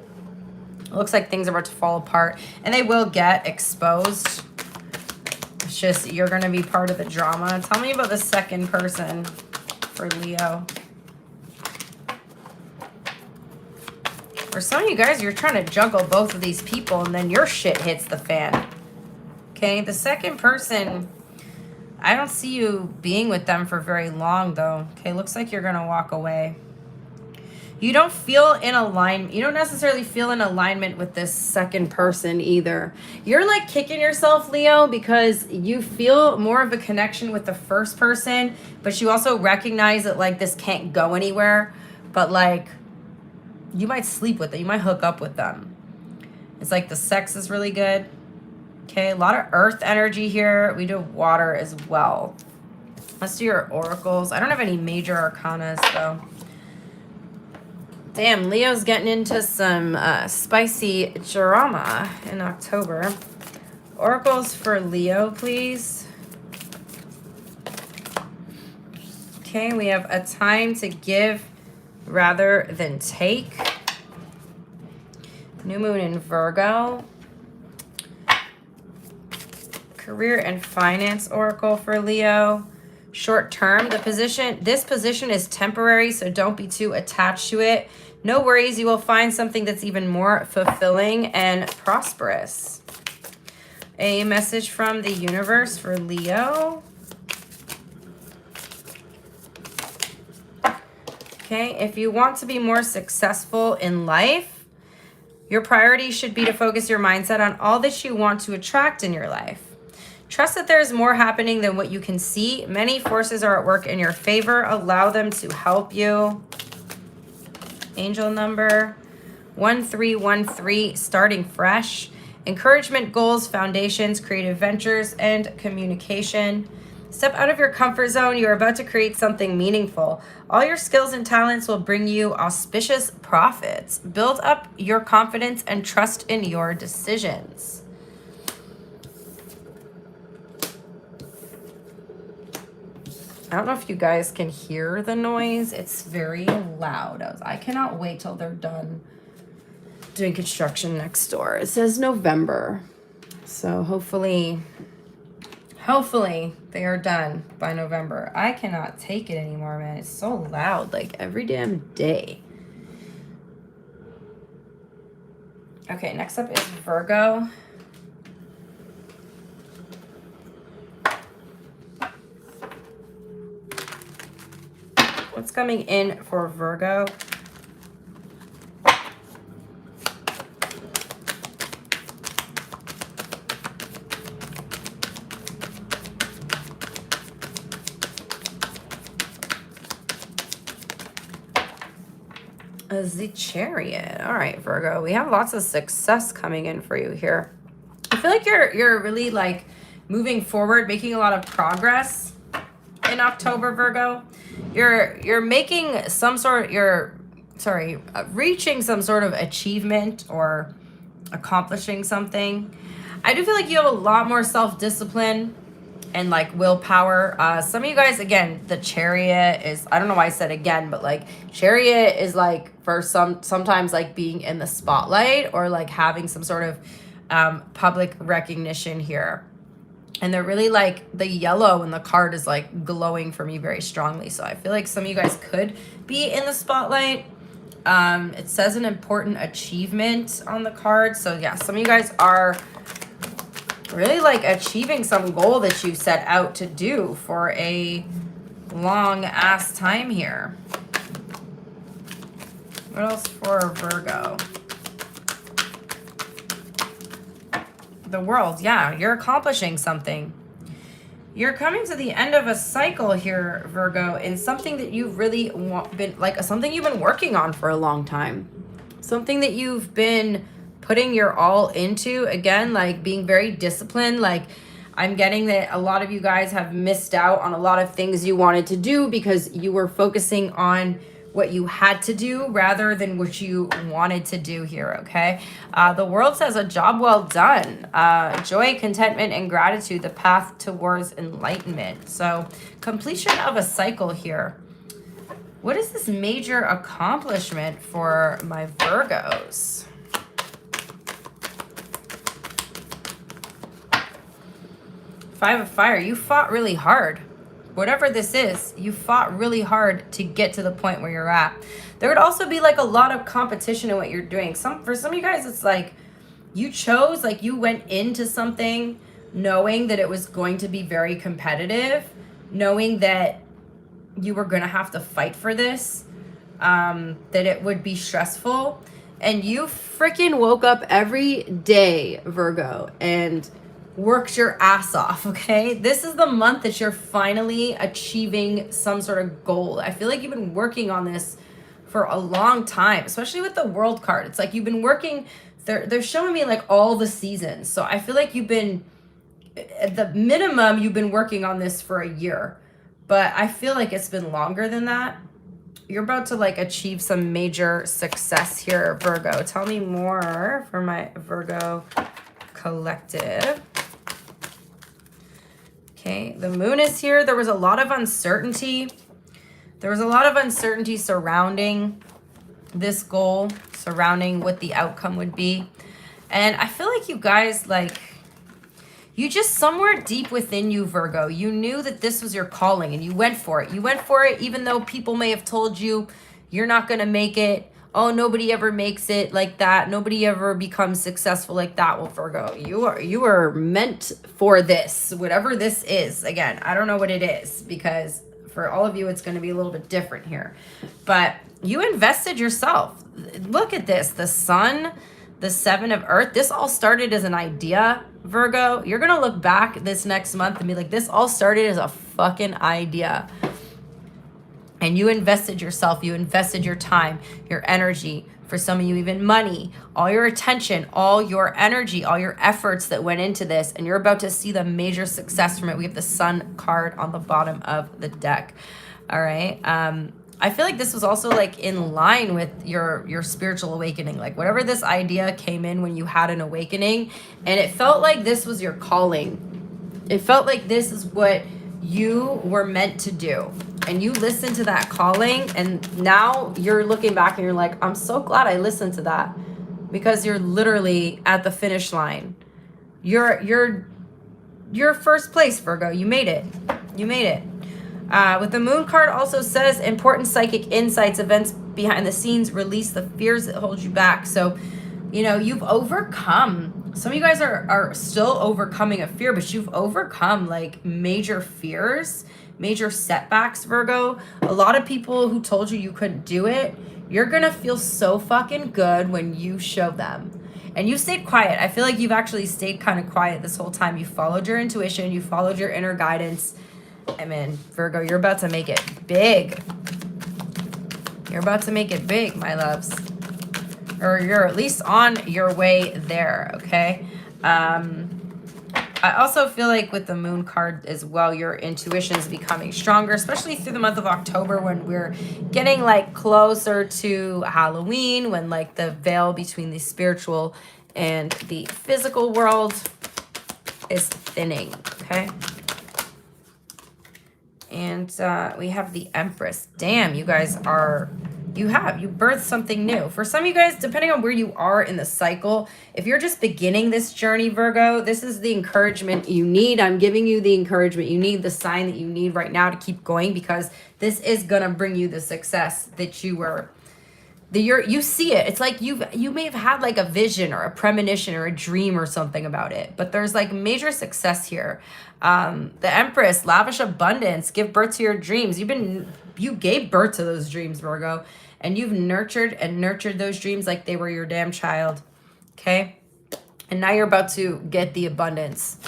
S1: It looks like things are about to fall apart, and they will get exposed. It's just, you're going to be part of the drama. Tell me about the second person for Leo. For some of you guys, you're trying to juggle both of these people, and then your shit hits the fan. Okay, the second person, I don't see you being with them for very long, though. Okay, looks like you're going to walk away. You don't feel in alignment. You don't necessarily feel in alignment with this second person either. You're like kicking yourself, Leo, because you feel more of a connection with the first person, but you also recognize that like this can't go anywhere. But like, you might sleep with it. You might hook up with them. It's like the sex is really good. Okay, a lot of earth energy here. We do water as well. Let's do your oracles. I don't have any major arcanas though. Damn, Leo's getting into some spicy drama in October. Oracles for Leo, please. Okay, we have a time to give rather than take. New moon in Virgo. Career and finance oracle for Leo. Short term, this position is temporary, so don't be too attached to it. No worries, you will find something that's even more fulfilling and prosperous. A message from the universe for Leo. Okay, if you want to be more successful in life, your priority should be to focus your mindset on all that you want to attract in your life. Trust that there is more happening than what you can see. Many forces are at work in your favor. Allow them to help you. Angel number 1313, starting fresh. Encouragement, goals, foundations, creative ventures, and communication. Step out of your comfort zone. You are about to create something meaningful. All your skills and talents will bring you auspicious profits. Build up your confidence and trust in your decisions. I don't know if you guys can hear the noise. It's very loud. I cannot wait till they're done doing construction next door. It says November. So hopefully they are done by November. I cannot take it anymore, man. It's so loud, like every damn day. Okay, next up is Virgo. What's coming in for Virgo? The Chariot. All right, Virgo. We have lots of success coming in for you here. I feel like you're really like moving forward, making a lot of progress in October, Virgo. You're making some sort reaching some sort of achievement or accomplishing something. I do feel like you have a lot more self-discipline and like willpower. Some of you guys, again, the Chariot is, I don't know why I said again, but like Chariot is like for sometimes like being in the spotlight or like having some sort of public recognition here. And they're really like, the yellow in the card is like glowing for me very strongly. So I feel like some of you guys could be in the spotlight. It says an important achievement on the card. So yeah, some of you guys are really like achieving some goal that you set out to do for a long ass time here. What else for Virgo? The World. Yeah, you're accomplishing something. You're coming to the end of a cycle here, Virgo, in something that you've really been like something you've been working on for a long time. Something that you've been putting your all into, again, like being very disciplined. Like I'm getting that a lot of you guys have missed out on a lot of things you wanted to do because you were focusing on what you had to do rather than what you wanted to do here, okay? The world says a job well done. Joy, contentment, and gratitude, the path towards enlightenment. So completion of a cycle here. What is this major accomplishment for my Virgos? Five of Fire, you fought really hard. Whatever this is, you fought really hard to get to the point where you're at. There would also be like a lot of competition in what you're doing. For some of you guys, it's like you chose, like you went into something knowing that it was going to be very competitive, knowing that you were going to have to fight for this, that it would be stressful. And you freaking woke up every day, Virgo, and worked your ass off, okay? This is the month that you're finally achieving some sort of goal. I feel like you've been working on this for a long time, especially with the World card. It's like you've been working, they're showing me like all the seasons. So I feel like you've been, at the minimum, you've been working on this for a year. But I feel like it's been longer than that. You're about to like achieve some major success here, Virgo. Tell me more for my Virgo collective. Okay, the moon is here. There was a lot of uncertainty. There was a lot of uncertainty surrounding this goal, surrounding what the outcome would be. And I feel like you guys, like, you just somewhere deep within you, Virgo, you knew that this was your calling and you went for it. You went for it even though people may have told you you're not going to make it. Oh, nobody ever makes it like that. Nobody ever becomes successful like that. Well, Virgo, you are meant for this, whatever this is. Again, I don't know what it is because for all of you, it's going to be a little bit different here. But you invested yourself. Look at this. The sun, the 7 of Earth. This all started as an idea, Virgo. You're going to look back this next month and be like, this all started as a fucking idea. And you invested yourself, you invested your time, your energy, for some of you even money, all your attention, all your energy, all your efforts that went into this, and you're about to see the major success from it. We have the Sun card on the bottom of the deck. All right. I feel like this was also like in line with your spiritual awakening, like whatever this idea came in when you had an awakening, and it felt like this was your calling. It felt like this is what you were meant to do. And you listened to that calling, and now you're looking back and you're like, I'm so glad I listened to that, because you're literally at the finish line. You're first place, Virgo. You made it. You made it. With the moon card also says important psychic insights, events behind the scenes, release the fears that hold you back. So, you know, you've overcome. Some of you guys are still overcoming a fear, but you've overcome like major fears, major setbacks, Virgo. A lot of people who told you you couldn't do it, you're going to feel so fucking good when you show them. And you stayed quiet. I feel like you've actually stayed kind of quiet this whole time. You followed your intuition. You followed your inner guidance. I mean, Virgo, you're about to make it big. You're about to make it big, my loves. Or you're at least on your way there, okay? I also feel like with the moon card as well, your intuition is becoming stronger, especially through the month of October when we're getting like closer to Halloween, when like the veil between the spiritual and the physical world is thinning, okay? And we have the Empress. Damn, you guys are... You birthed something new. For some of you guys, depending on where you are in the cycle, if you're just beginning this journey, Virgo, this is the encouragement you need. I'm giving you the encouragement you need, the sign that you need right now to keep going, because this is going to bring you the success that you see it. It's like you may have had like a vision or a premonition or a dream or something about it, but there's like major success here. The Empress, lavish abundance, give birth to your dreams. You gave birth to those dreams, Virgo, and you've nurtured those dreams like they were your damn child. Okay. And now you're about to get the abundance.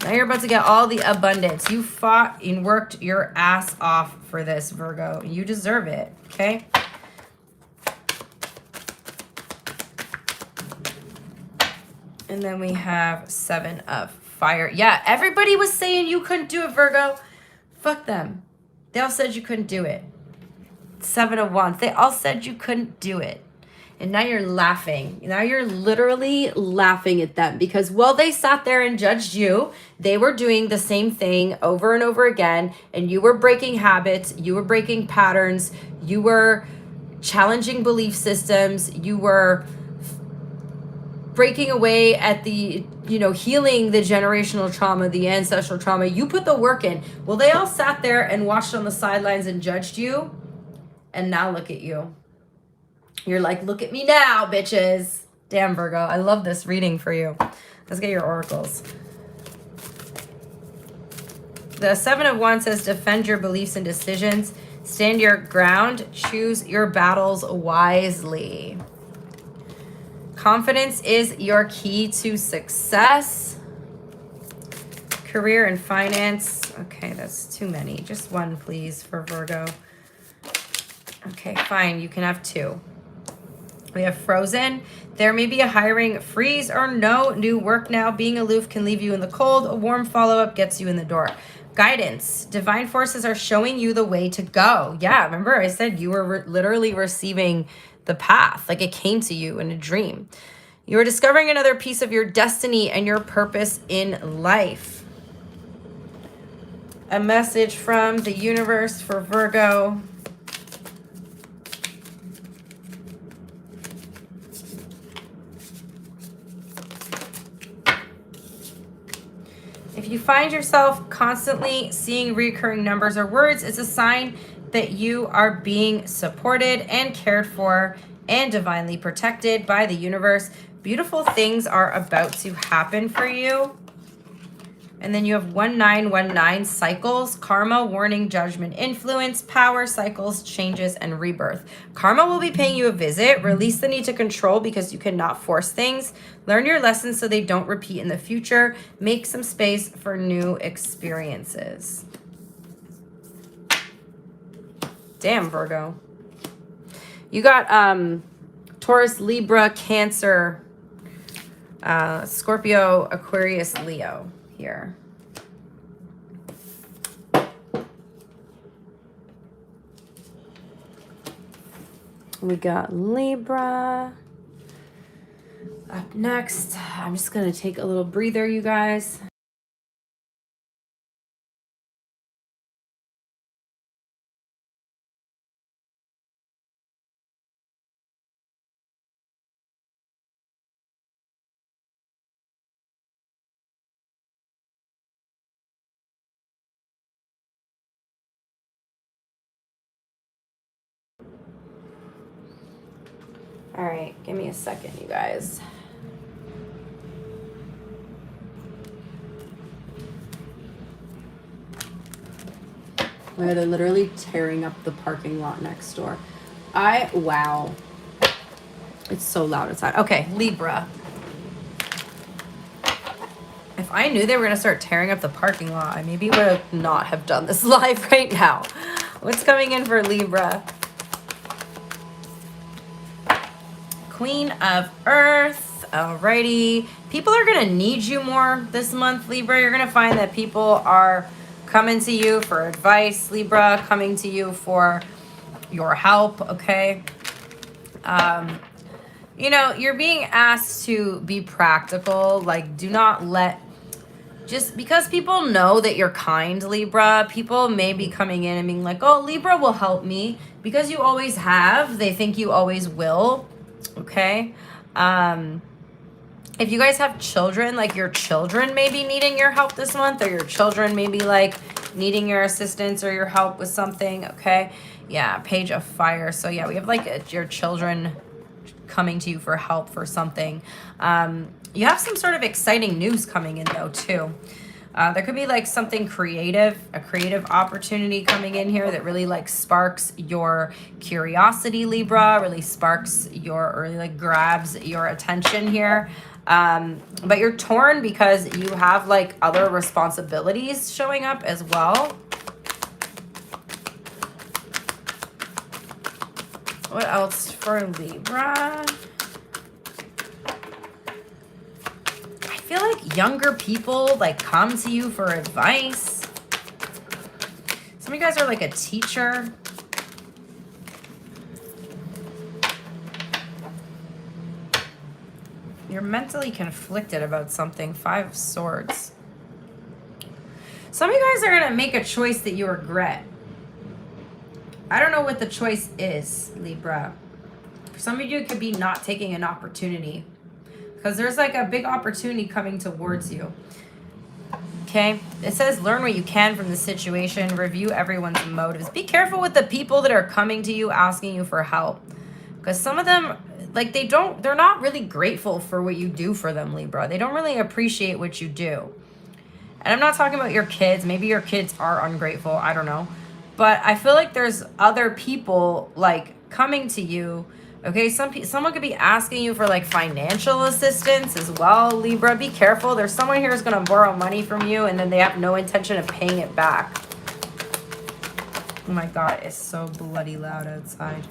S1: Now you're about to get all the abundance. You fought and worked your ass off for this, Virgo. You deserve it. Okay. And then we have 7 of Fire. Yeah, everybody was saying you couldn't do it, Virgo. Fuck them. They all said you couldn't do it. Seven of Wands. They all said you couldn't do it. And now you're laughing. Now you're literally laughing at them because while they sat there and judged you, they were doing the same thing over and over again. And you were breaking habits. You were breaking patterns. You were challenging belief systems. You were breaking away at the, healing the generational trauma, the ancestral trauma. You put the work in. Well, they all sat there and watched on the sidelines and judged you. And now look at you. You're like, look at me now, bitches. Damn, Virgo. I love this reading for you. Let's get your oracles. The Seven of Wands says, defend your beliefs and decisions. Stand your ground. Choose your battles wisely. Confidence is your key to success. Career and finance. Okay, that's too many. Just one, please, for Virgo. Okay, fine. You can have two. We have frozen. There may be a hiring freeze or no new work now. Being aloof can leave you in the cold. A warm follow-up gets you in the door. Guidance. Divine forces are showing you the way to go. Yeah, remember I said you were literally receiving the path. Like it came to you in a dream. You are discovering another piece of your destiny and your purpose in life. A message from the universe for Virgo. If you find yourself constantly seeing recurring numbers or words, it's a sign that you are being supported and cared for and divinely protected by the universe. Beautiful things are about to happen for you. And then you have 1919 cycles, karma, warning, judgment, influence, power, cycles, changes, and rebirth. Karma will be paying you a visit. Release the need to control because you cannot force things. Learn your lessons so they don't repeat in the future. Make some space for new experiences. Damn, Virgo. You got Taurus, Libra, Cancer, Scorpio, Aquarius, Leo here. We got Libra. Up next, I'm just going to take a little breather, you guys. All right, give me a second, you guys. They're literally tearing up the parking lot next door. Wow. It's so loud outside. Okay, Libra. If I knew they were going to start tearing up the parking lot, I maybe would not have done this live right now. What's coming in for Libra? Queen of Earth. Alrighty. People are going to need you more this month, Libra. You're going to find that people are coming to you for advice, Libra, coming to you for your help, okay? You're being asked to be practical. Like, do not let... Just because people know that you're kind, Libra, people may be coming in and being like, oh, Libra will help me. Because you always have, they think you always will, okay? If you guys have children, like your children may be needing your help this month, or your children may be like needing your assistance or your help with something, okay? Yeah, Page of Fire. So yeah, we have like your children coming to you for help for something. You have some sort of exciting news coming in though too. There could be like something creative, a creative opportunity coming in here that really like sparks your curiosity, Libra, really sparks your, or really like grabs your attention here. But you're torn because you have like other responsibilities showing up as well. What else for Libra? I feel like younger people like come to you for advice. Some of you guys are like a teacher. You're mentally conflicted about something. 5 of Swords. Some of you guys are going to make a choice that you regret. I don't know what the choice is, Libra. For some of you, it could be not taking an opportunity. Because there's like a big opportunity coming towards you. Okay? It says learn what you can from the situation. Review everyone's motives. Be careful with the people that are coming to you asking you for help. Because some of them, like they're not really grateful for what you do for them, Libra. They don't really appreciate what you do. And I'm not talking about your kids. Maybe your kids are ungrateful. I don't know. But I feel like there's other people like coming to you. Okay, someone could be asking you for like financial assistance as well, Libra. Be careful. There's someone here who's going to borrow money from you and then they have no intention of paying it back. Oh my God, it's so bloody loud outside.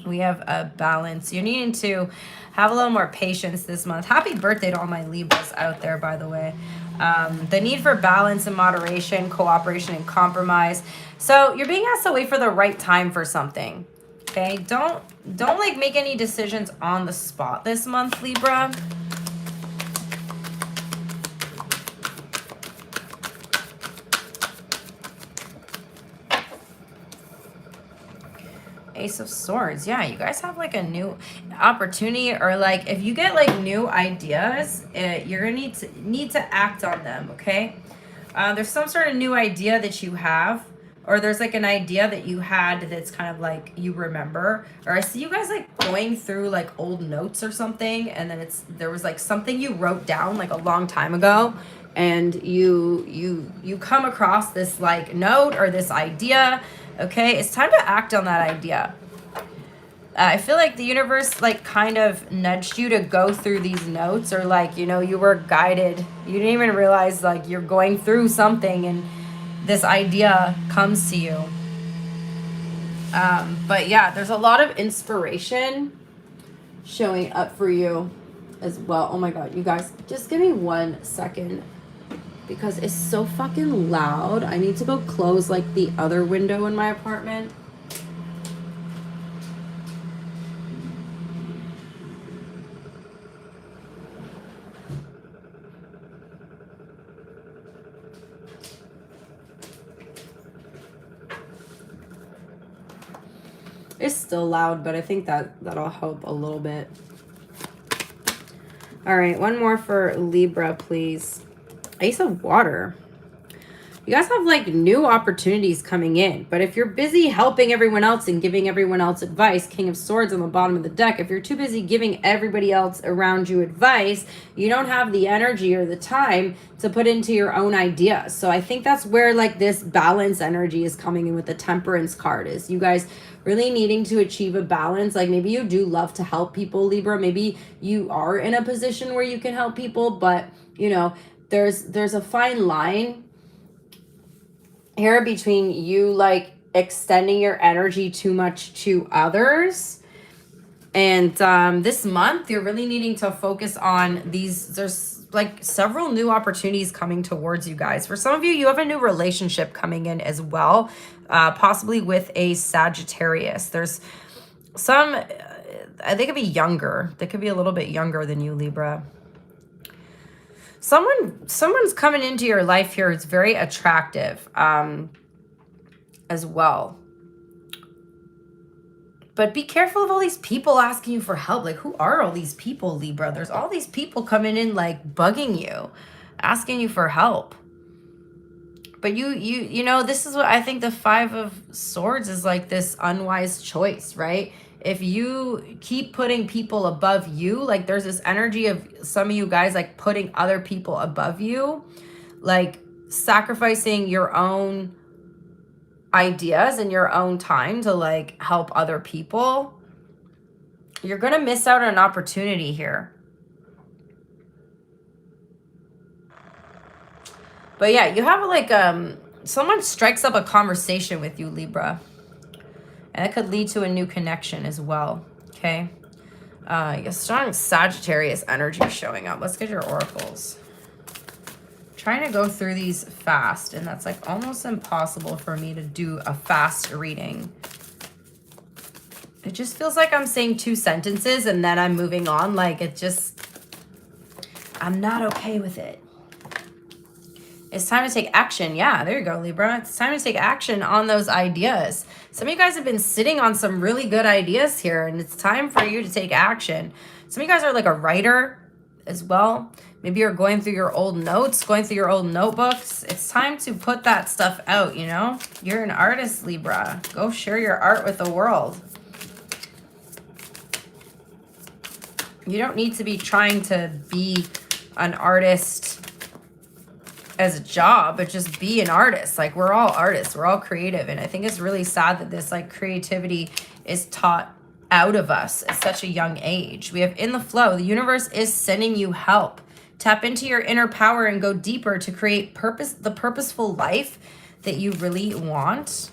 S1: We have a balance. You're needing to have a little more patience this month. Happy birthday to all my Libras out there, by the way. The need for balance and moderation, cooperation and compromise. So you're being asked to wait for the right time for something. Okay, don't like make any decisions on the spot this month, Libra. Ace of Swords. Yeah, you guys have like a new opportunity, or like if you get like new ideas, you're gonna need to act on them. Okay, there's some sort of new idea that you have, or there's like an idea that you had that's kind of like you remember, or I see you guys like going through like old notes or something, and then there was like something you wrote down like a long time ago, and you come across this like note or this idea. Okay, it's time to act on that idea. I feel like the universe like kind of nudged you to go through these notes, or like, you know, you were guided. You didn't even realize like you're going through something and this idea comes to you. But yeah, there's a lot of inspiration showing up for you as well. Oh my God, you guys, just give me 1 second. Because it's so fucking loud. I need to go close like the other window in my apartment. It's still loud, but I think that'll help a little bit. All right, one more for Libra, please. Ace of Water. You guys have like new opportunities coming in, but if you're busy helping everyone else and giving everyone else advice, King of Swords on the bottom of the deck, if you're too busy giving everybody else around you advice, you don't have the energy or the time to put into your own ideas. So I think that's where like this balance energy is coming in with the Temperance card, is you guys really needing to achieve a balance. Like maybe you do love to help people, Libra. Maybe you are in a position where you can help people, but you know, there's a fine line here between you like extending your energy too much to others. And this month you're really needing to focus on these. There's like several new opportunities coming towards you guys. For some of you, you have a new relationship coming in as well, possibly with a Sagittarius. There's some, they could be younger. They could be a little bit younger than you, Libra. Someone's coming into your life here. It's very attractive as well. But be careful of all these people asking you for help. Like, who are all these people, Libra? There's all these people coming in, like, bugging you, asking you for help. But you know, this is what I think the 5 of Swords is, like this unwise choice, right? If you keep putting people above you, like there's this energy of some of you guys like putting other people above you, like sacrificing your own ideas and your own time to like help other people. You're going to miss out on an opportunity here. But yeah, you have like someone strikes up a conversation with you, Libra. And that could lead to a new connection as well, okay? A strong Sagittarius energy showing up. Let's get your oracles. Trying to go through these fast, and that's like almost impossible for me to do a fast reading. It just feels like I'm saying 2 sentences and then I'm moving on. Like it just, I'm not okay with it. It's time to take action. Yeah, there you go, Libra. It's time to take action on those ideas. Some of you guys have been sitting on some really good ideas here, and it's time for you to take action. Some of you guys are like a writer as well. Maybe you're going through your old notes, going through your old notebooks. It's time to put that stuff out, you know? You're an artist, Libra. Go share your art with the world. You don't need to be trying to be an artist as a job, but just be an artist. Like, we're all artists, we're all creative. And I think it's really sad that this like creativity is taught out of us at such a young age. We have in the flow, the universe is sending you help. Tap into your inner power and go deeper to create the purposeful life that you really want.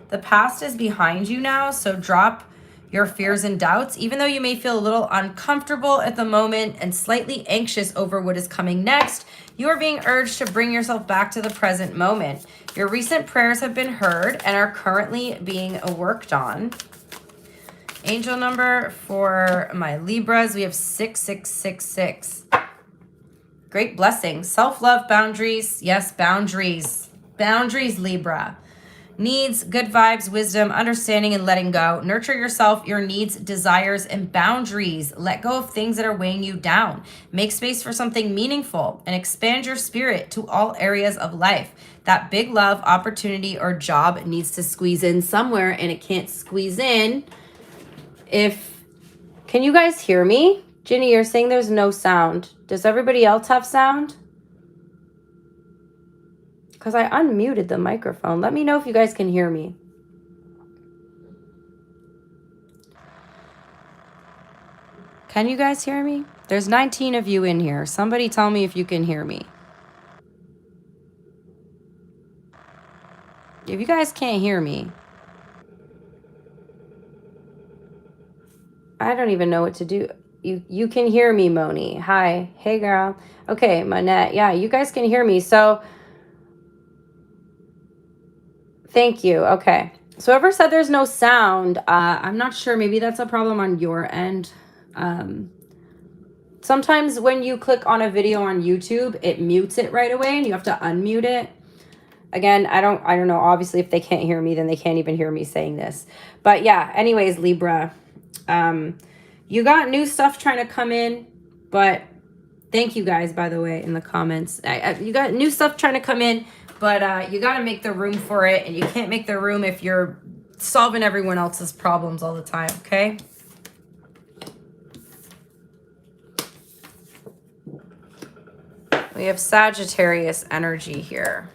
S1: The past is behind you now, so drop your fears and doubts. Even though you may feel a little uncomfortable at the moment and slightly anxious over what is coming next, you are being urged to bring yourself back to the present moment. Your recent prayers have been heard and are currently being worked on. Angel number for my Libras, we have 6666. Great blessing. Self-love, boundaries. Yes, boundaries. Boundaries, Libra. Needs, good vibes, wisdom, understanding, and letting go. Nurture yourself, your needs, desires, and boundaries. Let go of things that are weighing you down. Make space for something meaningful and expand your spirit to all areas of life. That big love, opportunity, or job needs to squeeze in somewhere, and it can't squeeze in if... Can you guys hear me? Ginny, you're saying there's no sound. Does everybody else have sound? Because I unmuted the microphone. Let me know if you guys can hear me. Can you guys hear me? There's 19 of you in here. Somebody tell me if you can hear me. If you guys can't hear me, I don't even know what to do. You can hear me, Moni. Hi. Hey, girl. Okay, Manette. Yeah, you guys can hear me. So... Thank you. Okay. So whoever said there's no sound, I'm not sure. Maybe that's a problem on your end. Sometimes when you click on a video on YouTube, it mutes it right away and you have to unmute it. Again, I don't know. Obviously, if they can't hear me, then they can't even hear me saying this. But yeah, anyways, Libra, you got new stuff trying to come in, but thank you guys, by the way, in the comments. You got new stuff trying to come in, but you got to make the room for it, and you can't make the room if you're solving everyone else's problems all the time, okay? We have Sagittarius energy here.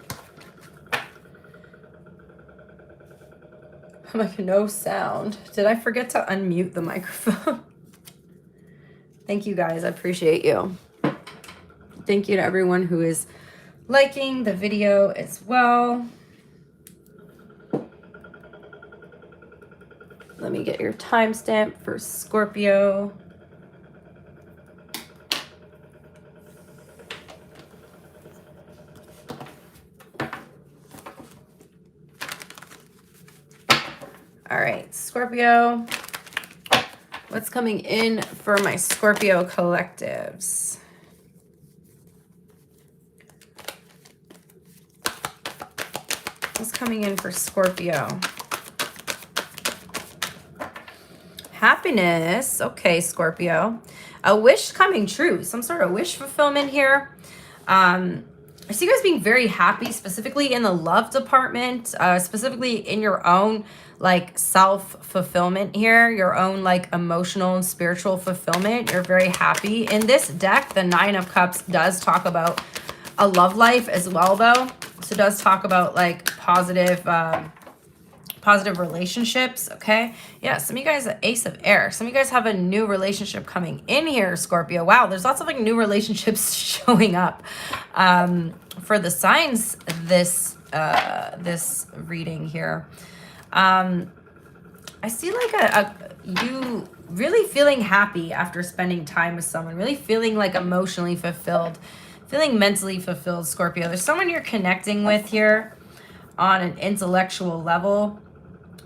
S1: I'm like, no sound. Did I forget to unmute the microphone? Thank you guys. I appreciate you. Thank you to everyone who is liking the video as well. Let me get your timestamp for Scorpio. All right, Scorpio. What's coming in for my Scorpio collectives? What's coming in for Scorpio? Happiness. Okay, Scorpio. A wish coming true. Some sort of wish fulfillment here. I see you guys being very happy, specifically in the love department, specifically in your own like self-fulfillment here, your own like emotional and spiritual fulfillment. You're very happy. In this deck, the Nine of Cups does talk about a love life as well, though. So it does talk about like positive relationships, okay? Yeah, some of you guys are Ace of Air. Some of you guys have a new relationship coming in here, Scorpio. Wow, there's lots of like new relationships showing up for the signs this reading here. I see like you really feeling happy after spending time with someone, really feeling like emotionally fulfilled, feeling mentally fulfilled, Scorpio. There's someone you're connecting with here on an intellectual level.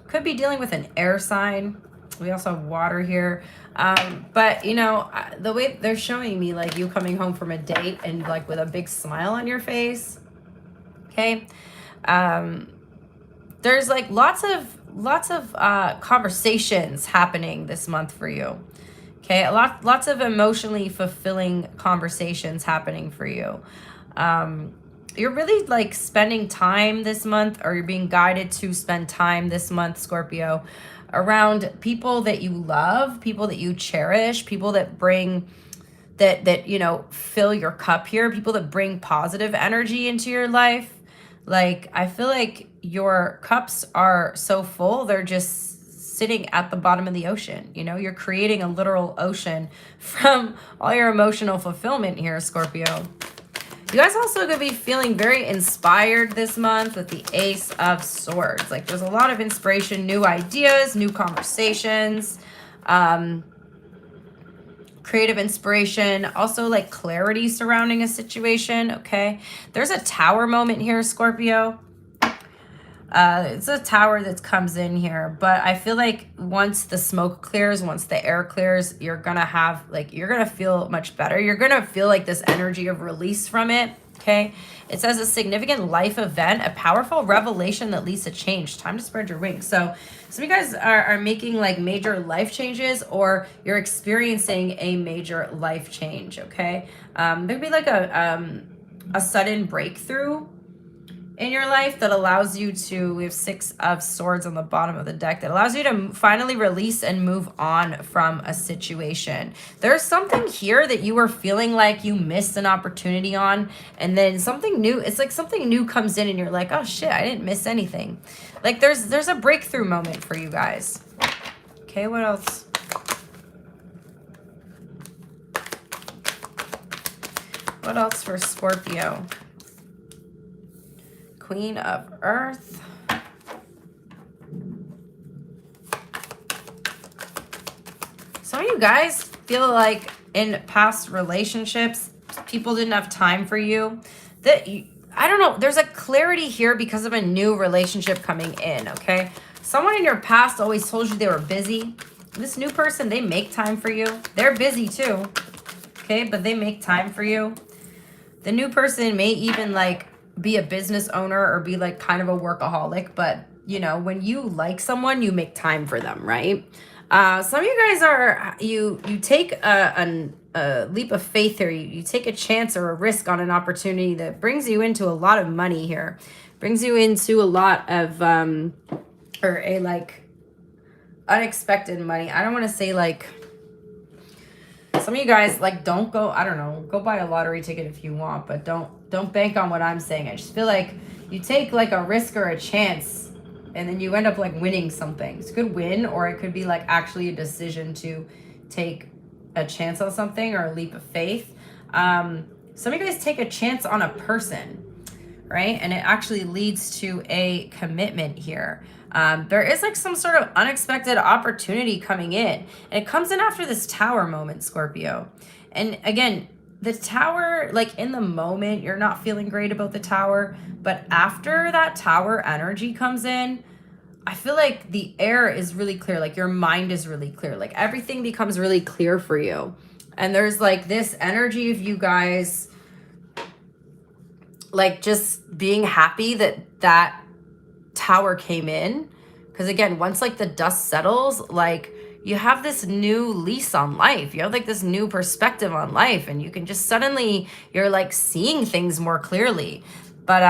S1: Could be dealing with an air sign. We also have water here. But you know, the way they're showing me, like you coming home from a date and like with a big smile on your face. Okay. There's like lots of conversations happening this month for you. Okay, lots of emotionally fulfilling conversations happening for you. You're really like spending time this month, or you're being guided to spend time this month, Scorpio, around people that you love, people that you cherish, people that bring that you know, fill your cup here, people that bring positive energy into your life. Like, I feel like your cups are so full, they're just sitting at the bottom of the ocean. You know, you're creating a literal ocean from all your emotional fulfillment here, Scorpio. You guys also going to be feeling very inspired this month with the Ace of Swords. Like, there's a lot of inspiration, new ideas, new conversations, creative inspiration, also like clarity surrounding a situation, okay? There's a tower moment here, Scorpio. It's a tower that comes in here, but I feel like once the smoke clears, once the air clears, you're gonna have like, you're gonna feel much better. You're gonna feel like this energy of release from it, okay? It says a significant life event, a powerful revelation that leads to change. Time to spread your wings. So some of you guys are making like major life changes, or you're experiencing a major life change, okay? There'd be like a sudden breakthrough in your life that allows you to, we have 6 of Swords on the bottom of the deck, that allows you to finally release and move on from a situation. There's something here that you were feeling like you missed an opportunity on, and then something new, it's like something new comes in and you're like, oh shit, I didn't miss anything. Like there's a breakthrough moment for you guys. Okay, what else? What else for Scorpio? Queen of Earth. Some of you guys feel like in past relationships, people didn't have time for you. That you, I don't know, there's a clarity here because of a new relationship coming in, okay? Someone in your past always told you they were busy. This new person, they make time for you. They're busy too, okay? But they make time for you. The new person may even like be a business owner or be like kind of a workaholic, but you know, when you like someone, you make time for them, right? Some of you guys are, you take a leap of faith here. You take a chance or a risk on an opportunity that brings you into a lot of money here, brings you into a lot of, or a like unexpected money. I don't want to say like, some of you guys like don't go, I don't know, go buy a lottery ticket if you want, but don't bank on what I'm saying. I just feel like you take like a risk or a chance and then you end up like winning something. It's a good win, or it could be like actually a decision to take a chance on something or a leap of faith. Some of you guys take a chance on a person, right? And it actually leads to a commitment here. There is like some sort of unexpected opportunity coming in, and it comes in after this tower moment, Scorpio. And again, the tower, like in the moment, you're not feeling great about the tower, but after that tower energy comes in, I feel like the air is really clear. Like your mind is really clear. Like everything becomes really clear for you. And there's like this energy of you guys like just being happy that that tower came in, because again, once like the dust settles, like you have this new lease on life, you have like this new perspective on life, and you can just suddenly, you're like seeing things more clearly. But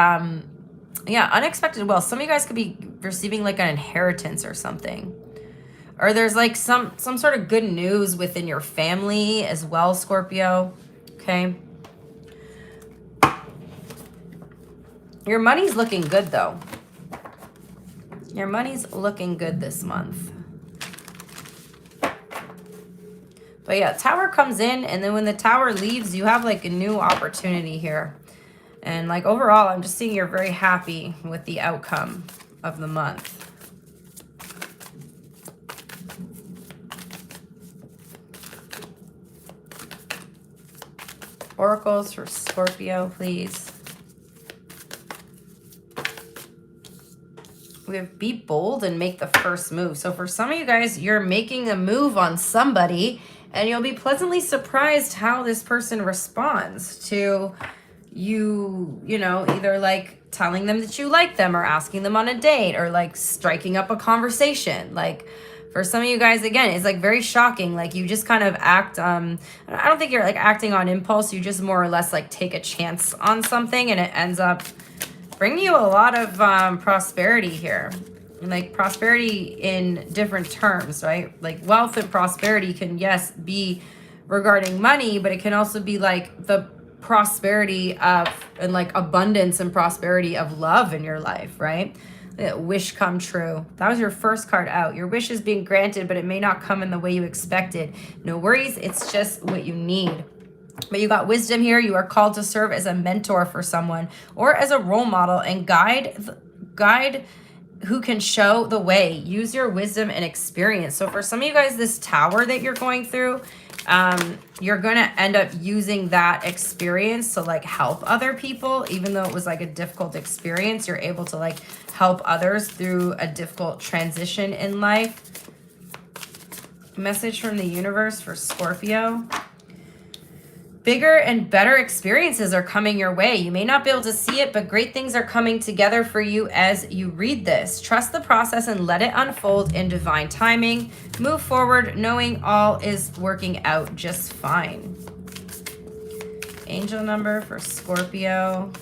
S1: yeah, unexpected wealth. Some of you guys could be receiving like an inheritance or something, or there's like some sort of good news within your family as well, Scorpio. Okay, your money's looking good though. Your money's looking good this month. But yeah, tower comes in, and then when the tower leaves, you have like a new opportunity here. And like overall, I'm just seeing you're very happy with the outcome of the month. Oracles for Scorpio, please. We have be bold and make the first move. So for some of you guys, you're making a move on somebody and you'll be pleasantly surprised how this person responds to you, you know, either like telling them that you like them or asking them on a date or like striking up a conversation. Like for some of you guys, again, it's like very shocking. Like you just kind of act, I don't think you're like acting on impulse. You just more or less like take a chance on something and it ends up bringing you a lot of prosperity here. Like prosperity in different terms, right? Like wealth and prosperity can, yes, be regarding money, but it can also be like the prosperity of and like abundance and prosperity of love in your life, right? Wish come true. That was your first card out. Your wish is being granted, but it may not come in the way you expected. No worries. It's just what you need. But you got wisdom here. You are called to serve as a mentor for someone or as a role model and guide who can show the way. Use your wisdom and experience. So for some of you guys, this tower that you're going through, you're going to end up using that experience to like help other people. Even though it was like a difficult experience, you're able to like help others through a difficult transition in life. Message from the universe for Scorpio. Bigger and better experiences are coming your way. You may not be able to see it, but great things are coming together for you as you read this. Trust the process and let it unfold in divine timing. Move forward knowing all is working out just fine. Angel number for Scorpio.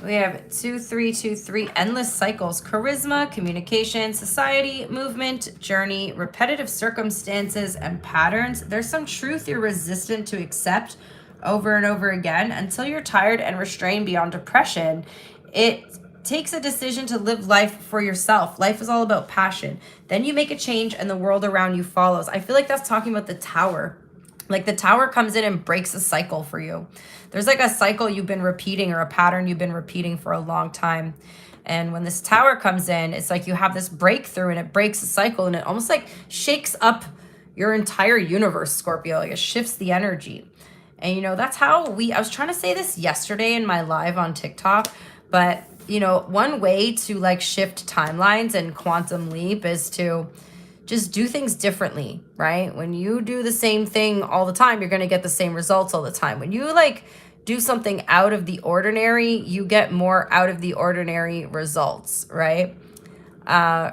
S1: We have 2323, endless cycles, charisma, communication, society, movement, journey, repetitive circumstances, and patterns. There's some truth you're resistant to accept over and over again until you're tired and restrained beyond depression. It takes a decision to live life for yourself. Life is all about passion. Then you make a change and the world around you follows. I feel like that's talking about the tower. Like the tower comes in and breaks a cycle for you. There's like a cycle you've been repeating or a pattern you've been repeating for a long time. And when this tower comes in, it's like you have this breakthrough and it breaks the cycle and it almost like shakes up your entire universe, Scorpio. Like it shifts the energy. And you know, that's how I was trying to say this yesterday in my live on TikTok, but you know, one way to like shift timelines and quantum leap is to just do things differently, right? When you do the same thing all the time, you're going to get the same results all the time. When you like do something out of the ordinary, you get more out of the ordinary results, right?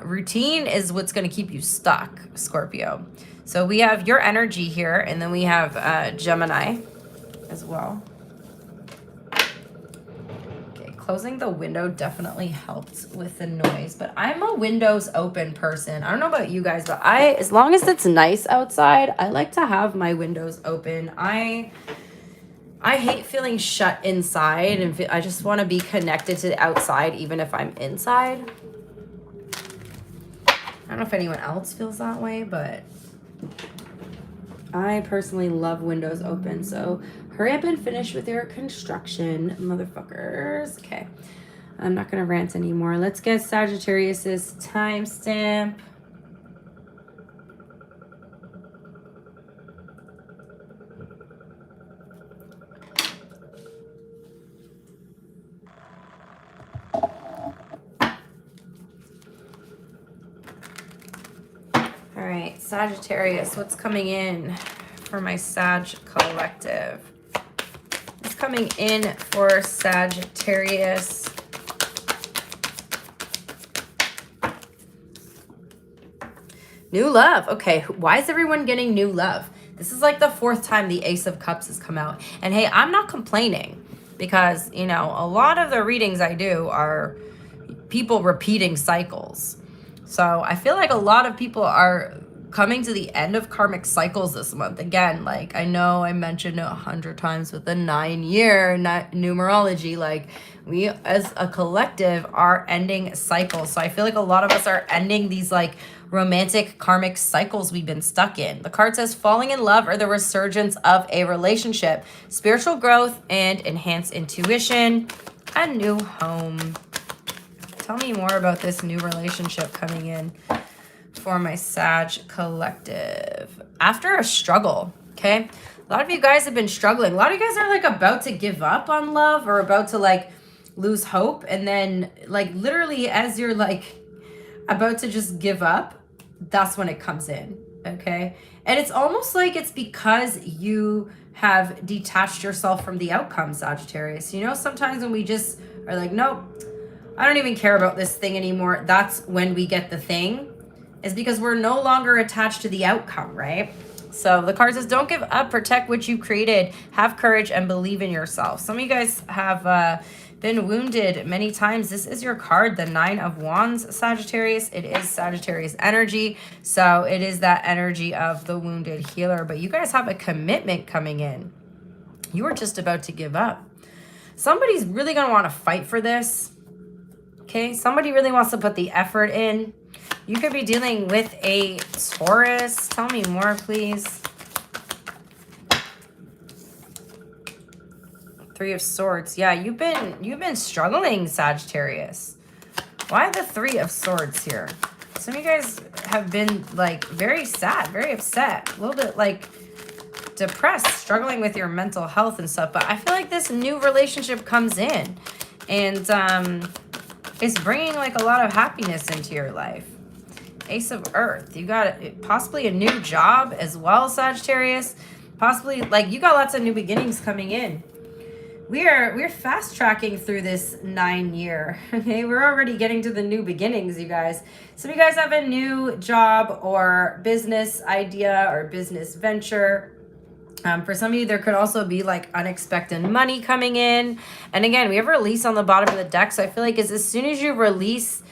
S1: Routine is what's going to keep you stuck, Scorpio. So we have your energy here, and then we have Gemini as well. Closing the window definitely helped with the noise, but I'm a windows open person. I don't know about you guys, but as long as it's nice outside, I like to have my windows open. I hate feeling shut inside, and I just want to be connected to the outside even if I'm inside. I don't know if anyone else feels that way, but I personally love windows open. So hurry up and finish with your construction, motherfuckers. Okay, I'm not gonna rant anymore. Let's get Sagittarius's timestamp. All right, Sagittarius, what's coming in for my Sag collective? What's coming in for Sagittarius? New love. Okay, why is everyone getting new love? This is like the fourth time the Ace of Cups has come out. And hey, I'm not complaining because, you know, a lot of the readings I do are people repeating cycles. So I feel like a lot of people are coming to the end of karmic cycles this month. Again, like I know I mentioned it 100 times with the 9-year numerology, like we as a collective are ending cycles. So I feel like a lot of us are ending these like romantic karmic cycles we've been stuck in. The card says falling in love or the resurgence of a relationship, spiritual growth and enhanced intuition, a new home. Tell me more about this new relationship coming in for my Sag collective. After a struggle, okay? A lot of you guys have been struggling. A lot of you guys are like about to give up on love or about to like lose hope. And then like literally as you're like about to just give up, that's when it comes in, okay? And it's almost like it's because you have detached yourself from the outcome, Sagittarius. You know, sometimes when we just are like, nope, I don't even care about this thing anymore. That's when we get the thing, is because we're no longer attached to the outcome, right? So the card says, don't give up, protect what you created, have courage and believe in yourself. Some of you guys have been wounded many times. This is your card, the 9 of Wands, Sagittarius. It is Sagittarius energy. So it is that energy of the wounded healer. But you guys have a commitment coming in. You are just about to give up. Somebody's really going to want to fight for this. Okay, somebody really wants to put the effort in. You could be dealing with a Taurus. Tell me more, please. 3 of Swords. Yeah, you've been struggling, Sagittarius. Why the 3 of Swords here? Some of you guys have been like very sad, very upset, a little bit like depressed, struggling with your mental health and stuff. But I feel like this new relationship comes in and it's bringing like a lot of happiness into your life. Ace of Earth. You got possibly a new job as well, Sagittarius. Possibly like you got lots of new beginnings coming in. We're fast tracking through this 9 year. Okay, we're already getting to the new beginnings, you guys. Some of you guys have a new job or business idea or business venture. For some of you, there could also be like unexpected money coming in. And again, we have release on the bottom of the deck. So I feel like as soon as you release,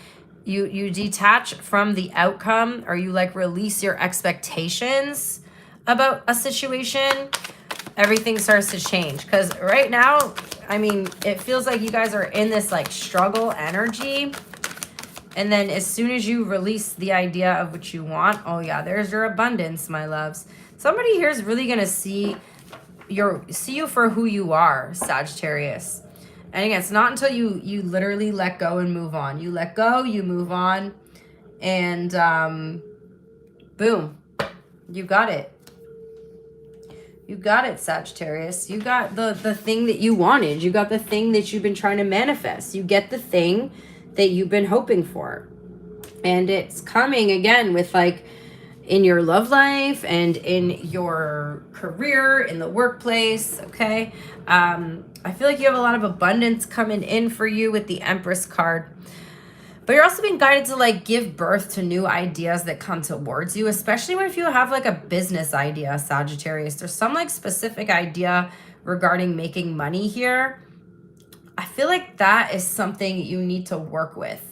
S1: you detach from the outcome, or you like release your expectations about a situation, everything starts to change. Because right now, I mean, it feels like you guys are in this like struggle energy. And then as soon as you release the idea of what you want, oh yeah, there's your abundance, my loves. Somebody here is really going to see you for who you are, Sagittarius. And again, it's not until you literally let go and move on. You let go, you move on, and boom, you got it. You got it, Sagittarius. You got the thing that you wanted. You got the thing that you've been trying to manifest. You get the thing that you've been hoping for. And it's coming again with like in your love life and in your career, in the workplace, okay? I feel like you have a lot of abundance coming in for you with the Empress card. But you're also being guided to like give birth to new ideas that come towards you, especially when if you have like a business idea, Sagittarius. There's some like specific idea regarding making money here. I feel like that is something you need to work with.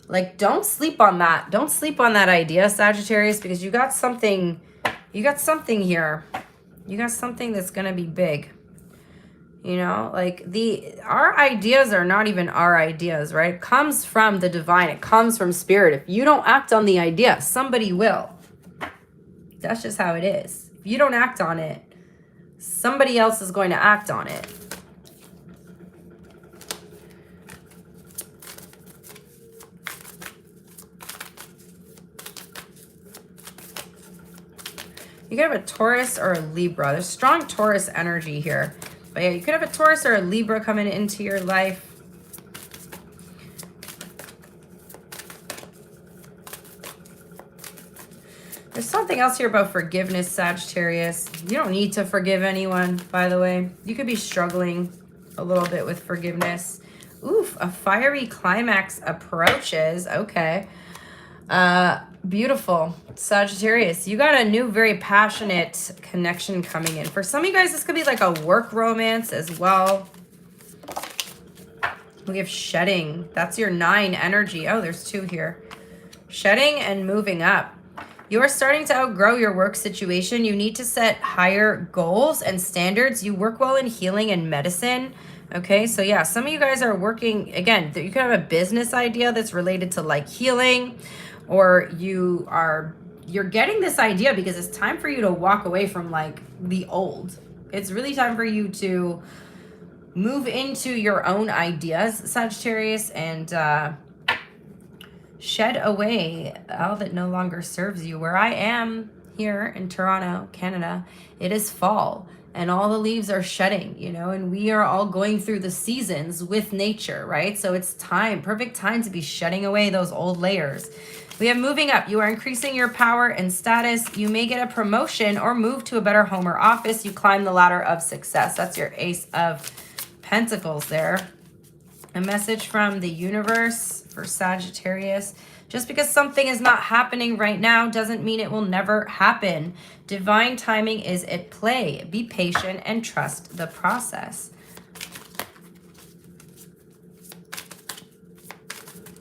S1: Like, don't sleep on that. Don't sleep on that idea, Sagittarius, because you got something here. You got something that's going to be big. You know, like our ideas are not even our ideas, right? It comes from the divine. It comes from spirit. If you don't act on the idea, somebody will. That's just how it is. If you don't act on it, somebody else is going to act on it. You could have a Taurus or a Libra. There's strong Taurus energy here. But yeah, you could have a Taurus or a Libra coming into your life. There's something else here about forgiveness, Sagittarius. You don't need to forgive anyone, by the way. You could be struggling a little bit with forgiveness. Oof, a fiery climax approaches. Okay. Beautiful. Sagittarius, you got a new, very passionate connection coming in. For some of you guys, this could be like a work romance as well. We have shedding. That's your 9 energy. Oh, there's 2 here. Shedding and moving up. You are starting to outgrow your work situation. You need to set higher goals and standards. You work well in healing and medicine. Okay, so yeah, some of you guys are working, again, you could have a business idea that's related to like healing, or you're getting this idea because it's time for you to walk away from like the old. It's really time for you to move into your own ideas, Sagittarius, and Shed away all that no longer serves you. Where I am here in Toronto, Canada, it is fall and all the leaves are shedding, you know, and we are all going through the seasons with nature, right? So it's time, perfect time to be shedding away those old layers. We have moving up. You are increasing your power and status. You may get a promotion or move to a better home or office. You climb the ladder of success. That's your Ace of Pentacles there. A message from the universe for Sagittarius. Just because something is not happening right now doesn't mean it will never happen. Divine timing is at play. Be patient and trust the process.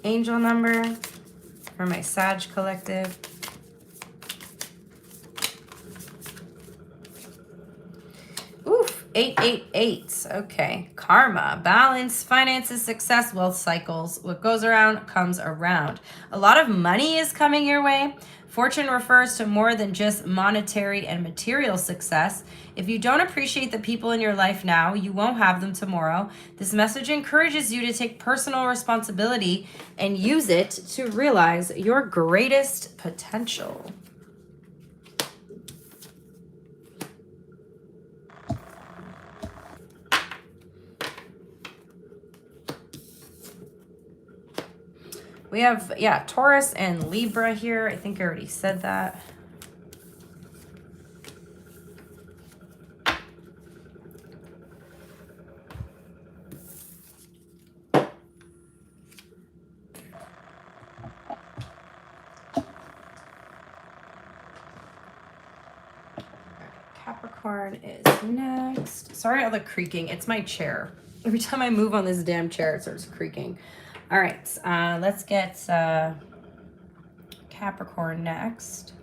S1: Angel number for my Sag collective. Oof, 888. Okay. Karma, balance, finances, success, wealth cycles. What goes around comes around. A lot of money is coming your way. Fortune refers to more than just monetary and material success. If you don't appreciate the people in your life now, you won't have them tomorrow. This message encourages you to take personal responsibility and use it to realize your greatest potential. We have, yeah, Taurus and Libra here. I think I already said that. Capricorn is next. Sorry all the creaking. It's my chair. Every time I move on this damn chair, it starts creaking. All right, let's get Capricorn next.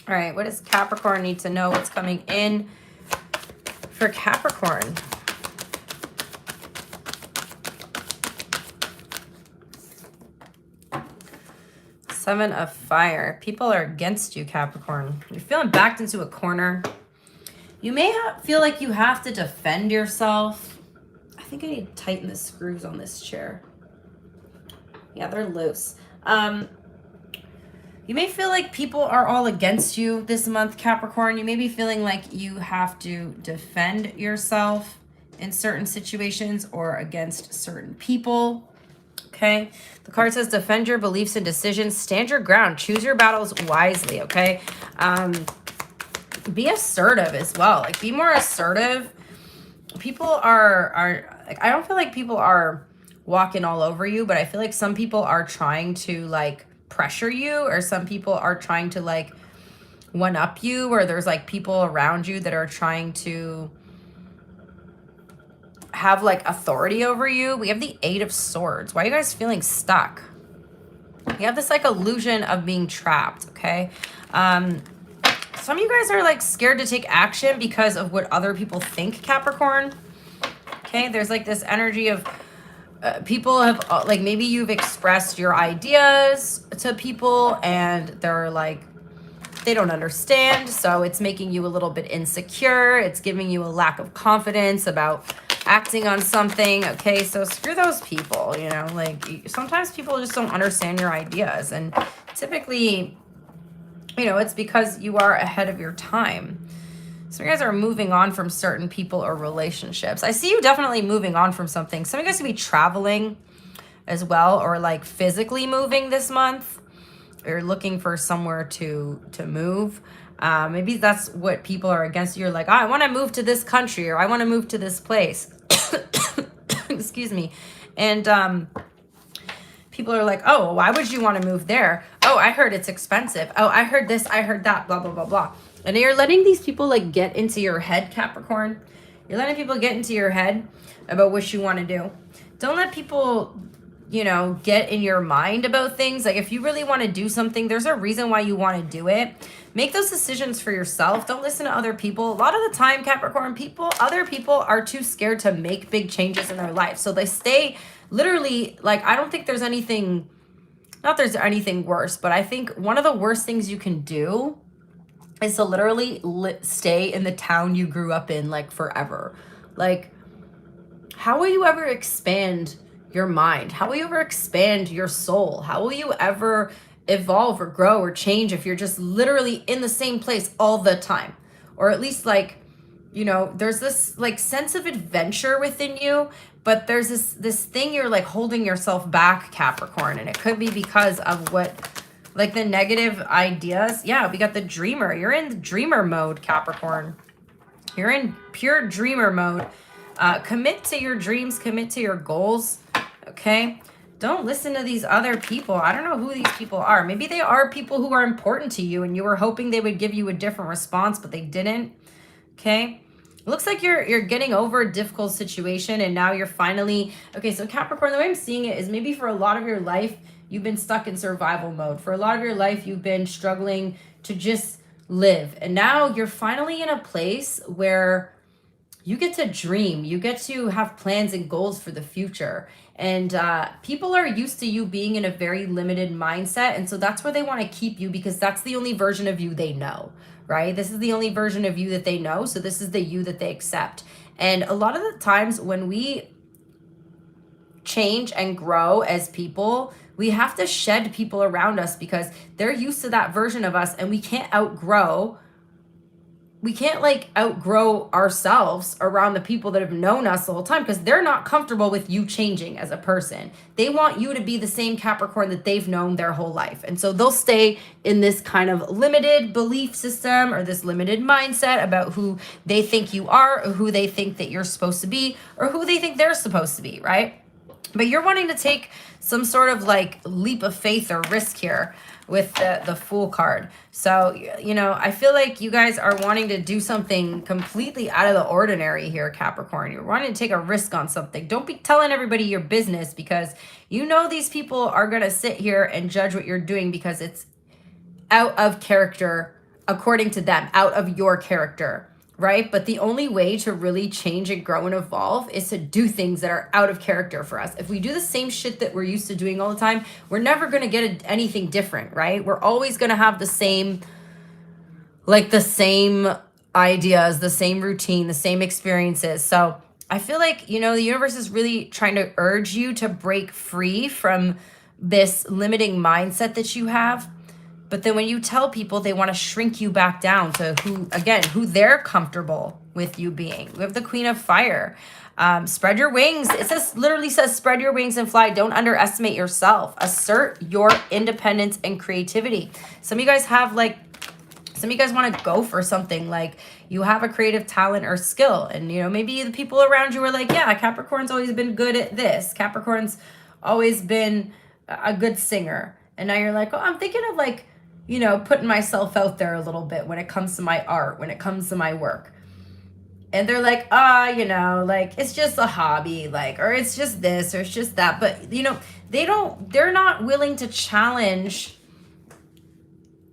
S1: All right, what does Capricorn need to know? What's coming in for Capricorn? Seven of Fire. People are against you, Capricorn. You're feeling backed into a corner. You may feel like you have to defend yourself. I think I need to tighten the screws on this chair. Yeah, they're loose. You may feel like people are all against you this month, Capricorn. You may be feeling like you have to defend yourself in certain situations or against certain people. Okay, the card says defend your beliefs and decisions, stand your ground, choose your battles wisely. Okay, be assertive as well. Like, be more assertive. People are like, I don't feel like people are walking all over you, but I feel like some people are trying to like pressure you, or some people are trying to like one up you, or there's like people around you that are trying to have like authority over you. We have the Eight of Swords. Why are you guys feeling stuck? You have this like illusion of being trapped. Okay, some of you guys are like scared to take action because of what other people think, Capricorn. Okay, there's like this energy of people have like, maybe you've expressed your ideas to people and they're like, they don't understand, so it's making you a little bit insecure. It's giving you a lack of confidence about acting on something. Okay, so screw those people, you know, like sometimes people just don't understand your ideas, and typically, you know, it's because you are ahead of your time. So you guys are moving on from certain people or relationships. I see you definitely moving on from something. Some of you guys could be traveling as well, or like physically moving this month. You're looking for somewhere to move. Maybe that's what people are against. You're like, oh, I want to move to this country, or I want to move to this place. Excuse me. And people are like, oh, why would you want to move there? Oh, I heard it's expensive. Oh, I heard this, I heard that, blah, blah, blah, blah. And you're letting these people like get into your head, Capricorn. You're letting people get into your head about what you want to do. Don't let people, you know, get in your mind about things. Like, if you really want to do something, there's a reason why you want to do it. Make those decisions for yourself. Don't listen to other people. A lot of the time, Capricorn, other people are too scared to make big changes in their life. So they stay literally, like, I don't think there's anything not there's anything worse, but I think one of the worst things you can do is to literally stay in the town you grew up in like forever. Like, how will you ever expand your mind? How will you ever expand your soul? How will you ever evolve or grow or change if you're just literally in the same place all the time? Or at least like, you know, there's this like sense of adventure within you, but there's this thing you're like holding yourself back, Capricorn, and it could be because of what, like the negative ideas. Yeah, we got the dreamer. You're in the dreamer mode, Capricorn. You're in pure dreamer mode. Commit to your dreams, commit to your goals, okay? Don't listen to these other people. I don't know who these people are. Maybe they are people who are important to you and you were hoping they would give you a different response, but they didn't, okay? It looks like you're getting over a difficult situation and now you're finally, okay, so Capricorn, the way I'm seeing it is maybe for a lot of your life, you've been stuck in survival mode. For a lot of your life, you've been struggling to just live. And now you're finally in a place where you get to dream. You get to have plans and goals for the future. And people are used to you being in a very limited mindset. And so that's where they want to keep you because that's the only version of you they know, right? This is the only version of you that they know. So this is the you that they accept. And a lot of the times when we change and grow as people, we have to shed people around us because they're used to that version of us and we can't outgrow ourselves around the people that have known us the whole time because they're not comfortable with you changing as a person. They want you to be the same Capricorn that they've known their whole life. And so they'll stay in this kind of limited belief system or this limited mindset about who they think you are or who they think that you're supposed to be or who they think they're supposed to be, right? But you're wanting to take some sort of like leap of faith or risk here with the Fool card. So, you know, I feel like you guys are wanting to do something completely out of the ordinary here, Capricorn. You're wanting to take a risk on something. Don't be telling everybody your business because you know these people are going to sit here and judge what you're doing because it's out of character, according to them, out of your character. Right? But the only way to really change and grow and evolve is to do things that are out of character for us. If we do the same shit that we're used to doing all the time, we're never going to get anything different, right? We're always going to have the same ideas, the same routine, the same experiences. So I feel like, you know, the universe is really trying to urge you to break free from this limiting mindset that you have. But then when you tell people, they want to shrink you back down to who they're comfortable with you being. We have the Queen of Fire. Spread your wings. It literally says, spread your wings and fly. Don't underestimate yourself. Assert your independence and creativity. Some of you guys want to go for something like you have a creative talent or skill. And, you know, maybe the people around you are like, yeah, Capricorn's always been good at this. Capricorn's always been a good singer. And now you're like, oh, I'm thinking of like, you know, putting myself out there a little bit when it comes to my art, when it comes to my work. And they're like, you know, like, it's just a hobby, like, or it's just this, or it's just that. But, you know, they're not willing to challenge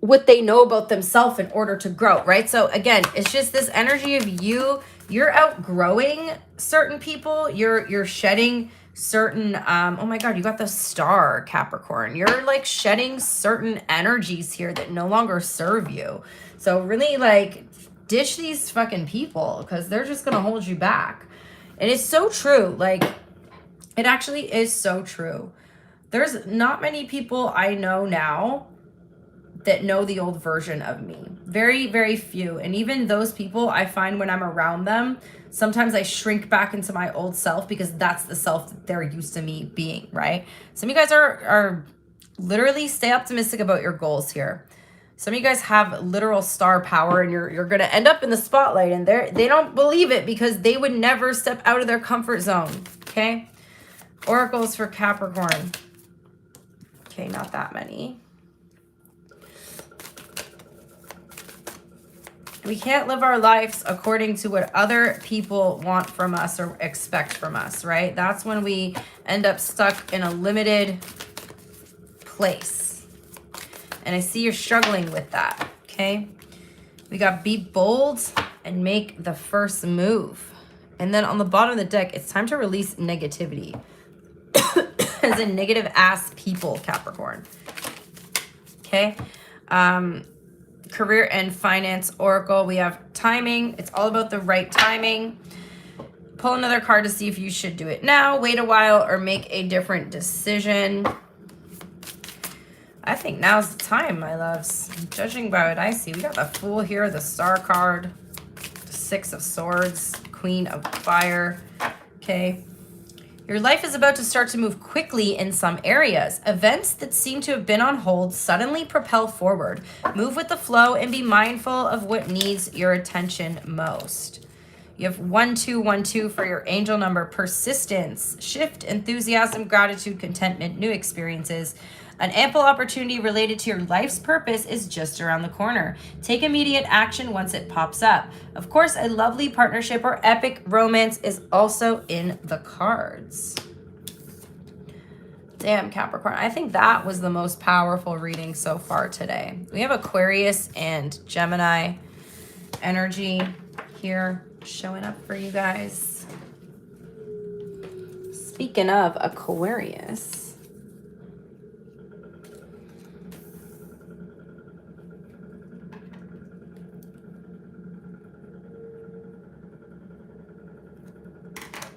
S1: what they know about themselves in order to grow, right? So again, it's just this energy of you're outgrowing certain people, you're shedding certain oh my god, you got the Star, Capricorn. You're like shedding certain energies here that no longer serve you. So really like dish these fucking people because they're just gonna hold you back. And it's so true. Like, it actually is so true. There's not many people I know now that know the old version of me. Very, very few. And even those people, I find when I'm around them, sometimes I shrink back into my old self because that's the self that they're used to me being, right? Some of you guys are literally stay optimistic about your goals here. Some of you guys have literal star power and you're going to end up in the spotlight and they don't believe it because they would never step out of their comfort zone, okay? Oracles for Capricorn. Okay, not that many. We can't live our lives according to what other people want from us or expect from us, right? That's when we end up stuck in a limited place. And I see you're struggling with that, okay? We got be bold and make the first move. And then on the bottom of the deck, it's time to release negativity. as in negative ass people, Capricorn. Okay. Career and finance oracle. We have timing. It's all about the right timing. Pull another card to see if you should do it now, wait a while, or make a different decision. I think now's the time, my loves. Judging by what I see, we got the Fool here, the Star card, the Six of Swords, Queen of Fire. Okay. Your life is about to start to move quickly in some areas. Events that seem to have been on hold suddenly propel forward. Move with the flow and be mindful of what needs your attention most. You have 1212 for your angel number. Persistence, shift, enthusiasm, gratitude, contentment, new experiences. An ample opportunity related to your life's purpose is just around the corner. Take immediate action once it pops up. Of course, a lovely partnership or epic romance is also in the cards. Damn, Capricorn. I think that was the most powerful reading so far today. We have Aquarius and Gemini energy here showing up for you guys. Speaking of Aquarius,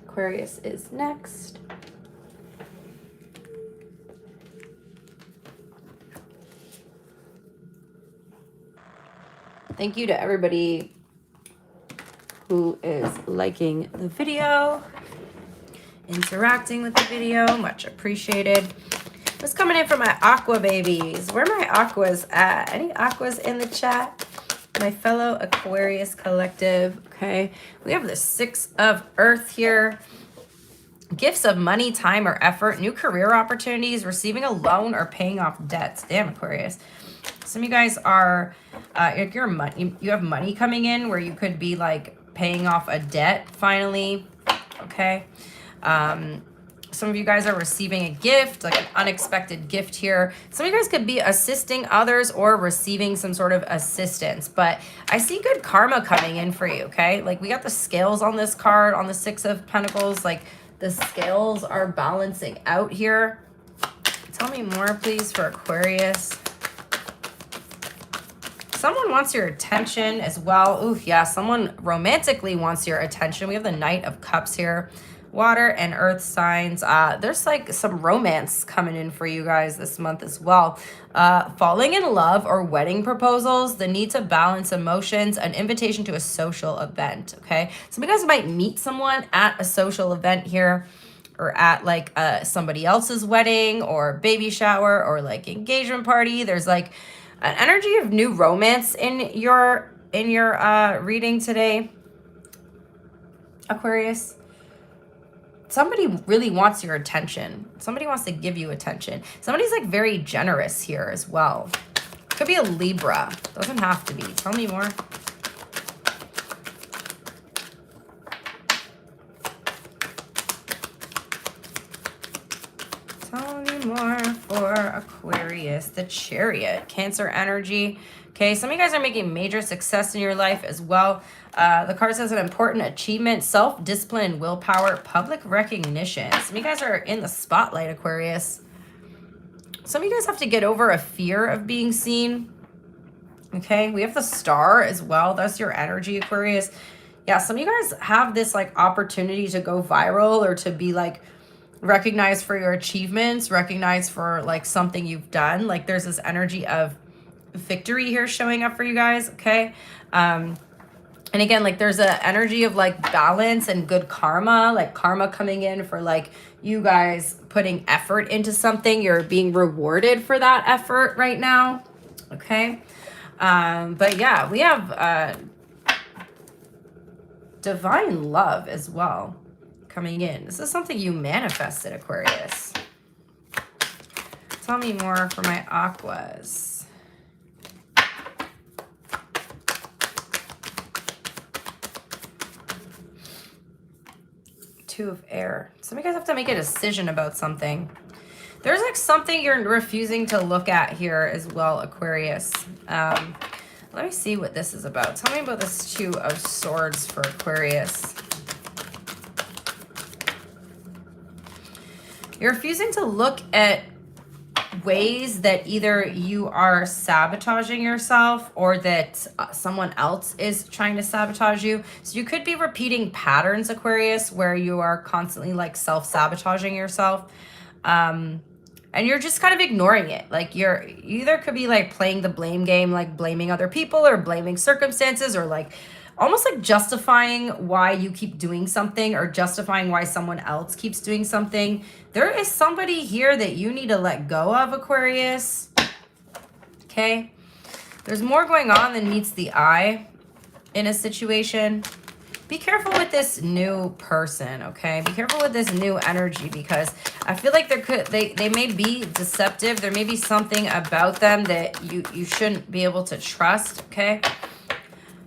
S1: Aquarius is next. Thank you to everybody who is liking the video, interacting with the video, much appreciated. What's coming in for my aqua babies? Where are my aquas at? Any aquas in the chat? My fellow Aquarius collective. Okay, we have the Six of Earth here. Gifts of money, time, or effort, new career opportunities, receiving a loan, or paying off debts. Damn, Aquarius. Some of you guys are, if you're money, you have money coming in where you could be like paying off a debt finally. Okay. Some of you guys are receiving a gift, like an unexpected gift here. Some of you guys could be assisting others or receiving some sort of assistance, but I see good karma coming in for you, okay? Like we got the scales on this card, on the Six of Pentacles, like the scales are balancing out here. Tell me more, please, for Aquarius. Someone wants your attention as well. Ooh, yeah, someone romantically wants your attention. We have the Knight of Cups here. Water and earth signs. There's like some romance coming in for you guys this month as well. Falling in love or wedding proposals, the need to balance emotions, an invitation to a social event, okay? Some of you guys might meet someone at a social event here, or at like somebody else's wedding or baby shower or like engagement party. There's like an energy of new romance in your reading today, Aquarius. Somebody really wants your attention. Somebody wants to give you attention. Somebody's like very generous here as well. Could be a Libra. Doesn't have to be. Tell me more. Tell me more for Aquarius. The Chariot. Cancer energy. Okay, some of you guys are making major success in your life as well. The card says an important achievement, self-discipline and willpower, public recognition. Some of you guys are in the spotlight, Aquarius. Some of you guys have to get over a fear of being seen. Okay, we have the Star as well. That's your energy, Aquarius. Yeah, some of you guys have this like opportunity to go viral or to be like recognized for your achievements, recognized for like something you've done. Like there's this energy of victory here showing up for you guys, okay? And again, like there's an energy of like balance and good karma, like karma coming in for like you guys putting effort into something. You're being rewarded for that effort right now, okay? But yeah, we have divine love as well coming in. This is something you manifested, Aquarius. Tell me more for my aquas. Two of Air. Some of you guys have to make a decision about something. There's like something you're refusing to look at here as well, Aquarius. Let me see what this is about. Tell me about this Two of Swords for Aquarius. You're refusing to look at ways that either you are sabotaging yourself or that someone else is trying to sabotage you. So you could be repeating patterns, Aquarius, where you are constantly like self-sabotaging yourself. And you're just kind of ignoring it. Like you either could be like playing the blame game, like blaming other people or blaming circumstances, or like almost like justifying why you keep doing something or justifying why someone else keeps doing something. There is somebody here that you need to let go of, Aquarius. Okay? There's more going on than meets the eye in a situation. Be careful with this new person, okay? Be careful with this new energy, because I feel like they may be deceptive. There may be something about them that you shouldn't be able to trust, okay?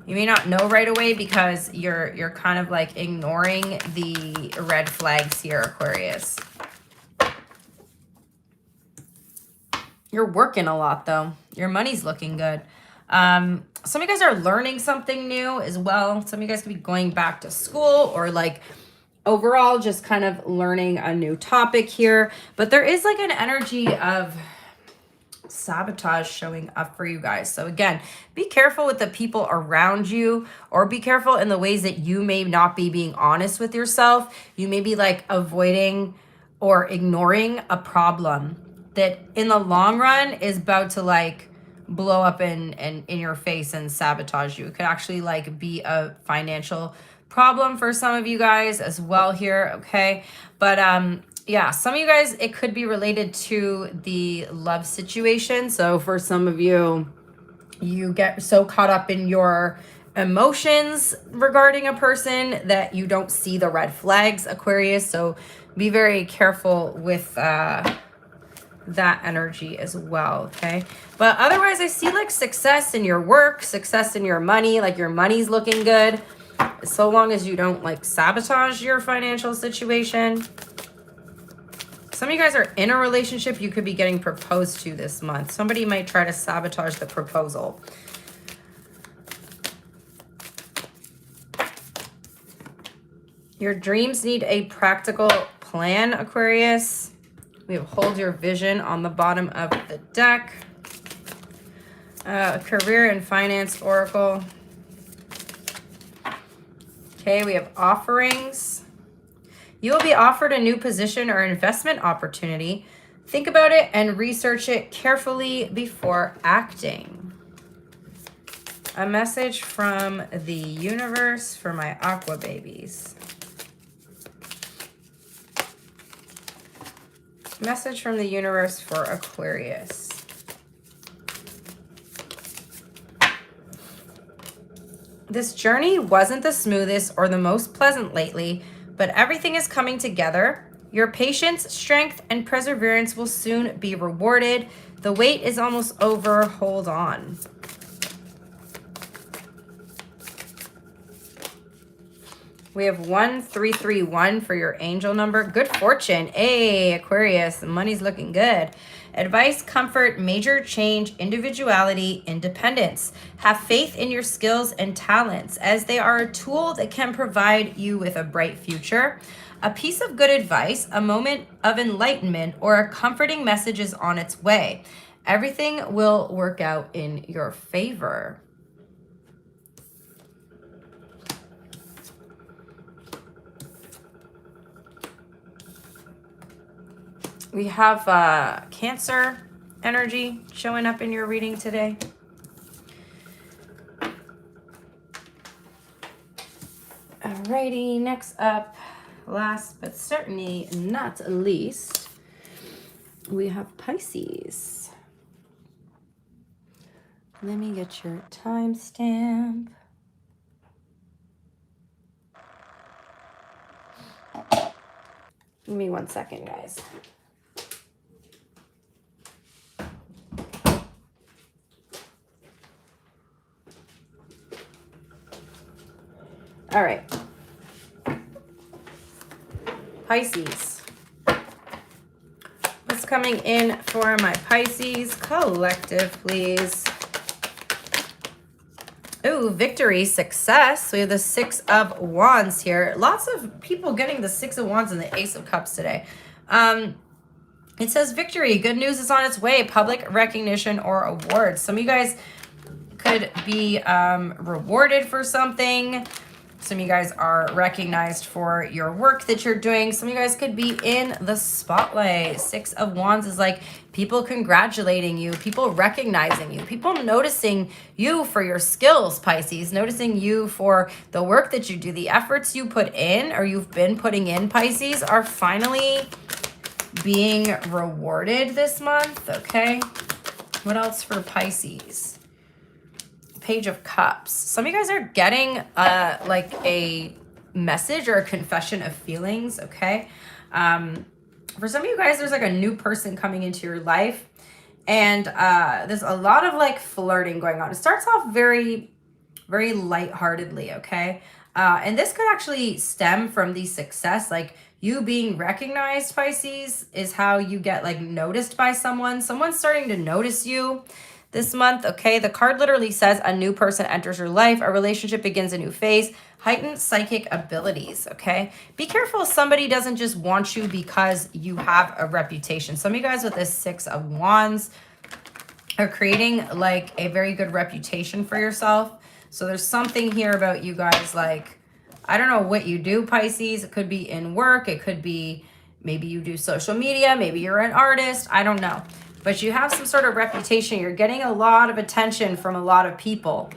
S1: You may not know right away because you're kind of like ignoring the red flags here, Aquarius. You're working a lot though. Your money's looking good. Some of you guys are learning something new as well. Some of you guys could be going back to school or like overall just kind of learning a new topic here. But there is like an energy of sabotage showing up for you guys. So again, be careful with the people around you, or be careful in the ways that you may not be being honest with yourself. You may be like avoiding or ignoring a problem that in the long run is about to like blow up in your face and sabotage you. It could actually like be a financial problem for some of you guys as well here, okay? But yeah, some of you guys, it could be related to the love situation. So for some of you, you get so caught up in your emotions regarding a person that you don't see the red flags, Aquarius. So be very careful with that energy as well, okay? But otherwise, I see like success in your work, success in your money, like your money's looking good, so long as you don't like sabotage your financial situation. Some of you guys are in a relationship. You could be getting proposed to this month. Somebody might try to sabotage the proposal. Your dreams need a practical plan, Aquarius. We have hold your vision on the bottom of the deck. Career and finance oracle. Okay, we have offerings. You will be offered a new position or investment opportunity. Think about it and research it carefully before acting. A message from the universe for my aqua babies. Message from the universe for Aquarius. This journey wasn't the smoothest or the most pleasant lately, but everything is coming together. Your patience, strength, and perseverance will soon be rewarded. The wait is almost over. Hold on. We have 1331 for your angel number. Good fortune. Hey, Aquarius, the money's looking good. Advice, comfort, major change, individuality, independence. Have faith in your skills and talents, as they are a tool that can provide you with a bright future. A piece of good advice, a moment of enlightenment, or a comforting message is on its way. Everything will work out in your favor. We have Cancer energy showing up in your reading today. Alrighty, next up, last but certainly not least, we have Pisces. Let me get your timestamp. Give me 1 second, guys. All right. Pisces. What's coming in for my Pisces collective, please? Ooh, victory, success. We have the 6 of Wands here. Lots of people getting the 6 of Wands and the Ace of Cups today. It says victory. Good news is on its way. Public recognition or awards. Some of you guys could be rewarded for something. Some of you guys are recognized for your work that you're doing. Some of you guys could be in the spotlight. 6 of Wands is like people congratulating you, people recognizing you, people noticing you for your skills, Pisces, noticing you for the work that you do, the efforts you put in or you've been putting in, Pisces, are finally being rewarded this month, okay? What else for Pisces? Page of Cups. Some of you guys are getting like a message or a confession of feelings, okay? For some of you guys, there's like a new person coming into your life, and there's a lot of like flirting going on. It starts off very, very lightheartedly, okay? And this could actually stem from the success, like you being recognized, Pisces, is how you get like noticed by someone. Someone's starting to notice you this month, okay? The card literally says a new person enters your life, a relationship begins a new phase, heightened psychic abilities, okay? Be careful somebody doesn't just want you because you have a reputation. Some of you guys with this 6 of Wands are creating like a very good reputation for yourself. So there's something here about you guys, like, I don't know what you do, Pisces. It could be in work. It could be maybe you do social media. Maybe you're an artist. I don't know. But you have some sort of reputation. You're getting a lot of attention from a lot of people.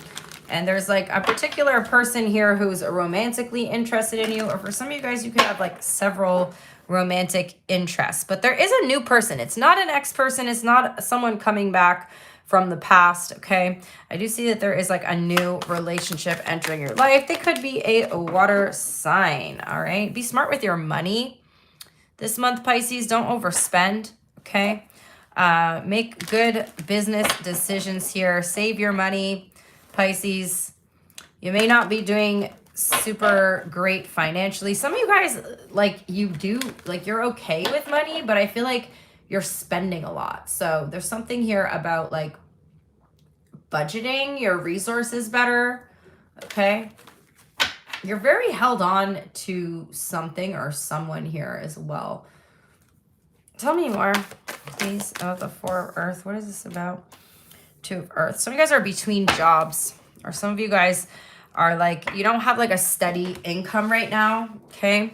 S1: And there's like a particular person here who's romantically interested in you. Or for some of you guys, you could have like several romantic interests. But there is a new person. It's not an ex-person. It's not someone coming back from the past, okay? I do see that there is like a new relationship entering your life. They could be a water sign, all right? Be smart with your money this month, Pisces. Don't overspend, okay? Make good business decisions here. Save your money, Pisces. You may not be doing super great financially. Some of you guys, like you do, like you're okay with money, but I feel like you're spending a lot. So there's something here about like budgeting your resources better, okay? You're very held on to something or someone here as well. Tell me more, please, about the 4 of Earth. What is this about? 2 of Earth. Some of you guys are between jobs, or some of you guys are like, you don't have like a steady income right now, okay?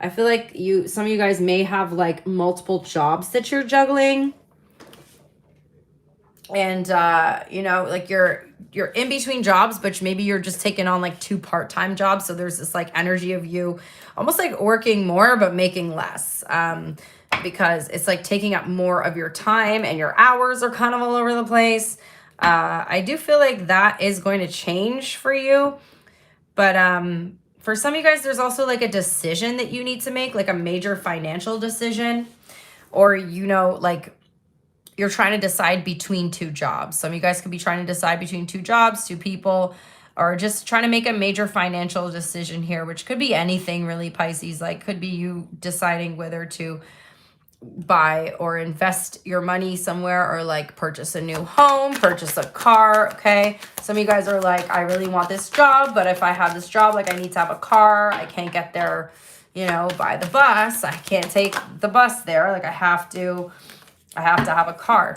S1: I feel like some of you guys may have like multiple jobs that you're juggling. And, you know, like you're in between jobs, but maybe you're just taking on like 2 part-time jobs. So there's this like energy of you almost like working more, but making less. Because it's like taking up more of your time and your hours are kind of all over the place. I do feel like that is going to change for you. But for some of you guys, there's also like a decision that you need to make, like a major financial decision. Or, you know, like you're trying to decide between 2 jobs. Some of you guys could be trying to decide between 2 jobs, 2 people, or just trying to make a major financial decision here, which could be anything really, Pisces. Like could be you deciding whether to buy or invest your money somewhere, or like purchase a new home, purchase a car, okay? Some of you guys are like, I really want this job, but if I have this job, like I need to have a car. I can't get there, you know, by the bus. I can't take the bus there. Like I have to have a car.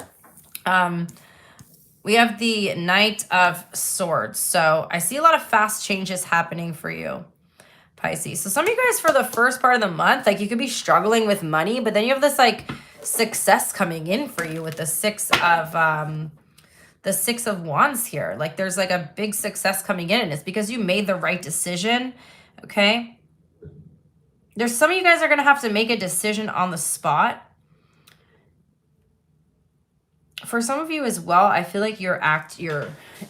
S1: We have the Knight of Swords. So I see a lot of fast changes happening for you, Pisces. So some of you guys for the first part of the month, like you could be struggling with money, but then you have this like success coming in for you with the 6 of Wands here. Like there's like a big success coming in, and it's because you made the right decision, okay? There's some of you guys are going to have to make a decision on the spot. For some of you as well, I feel like you're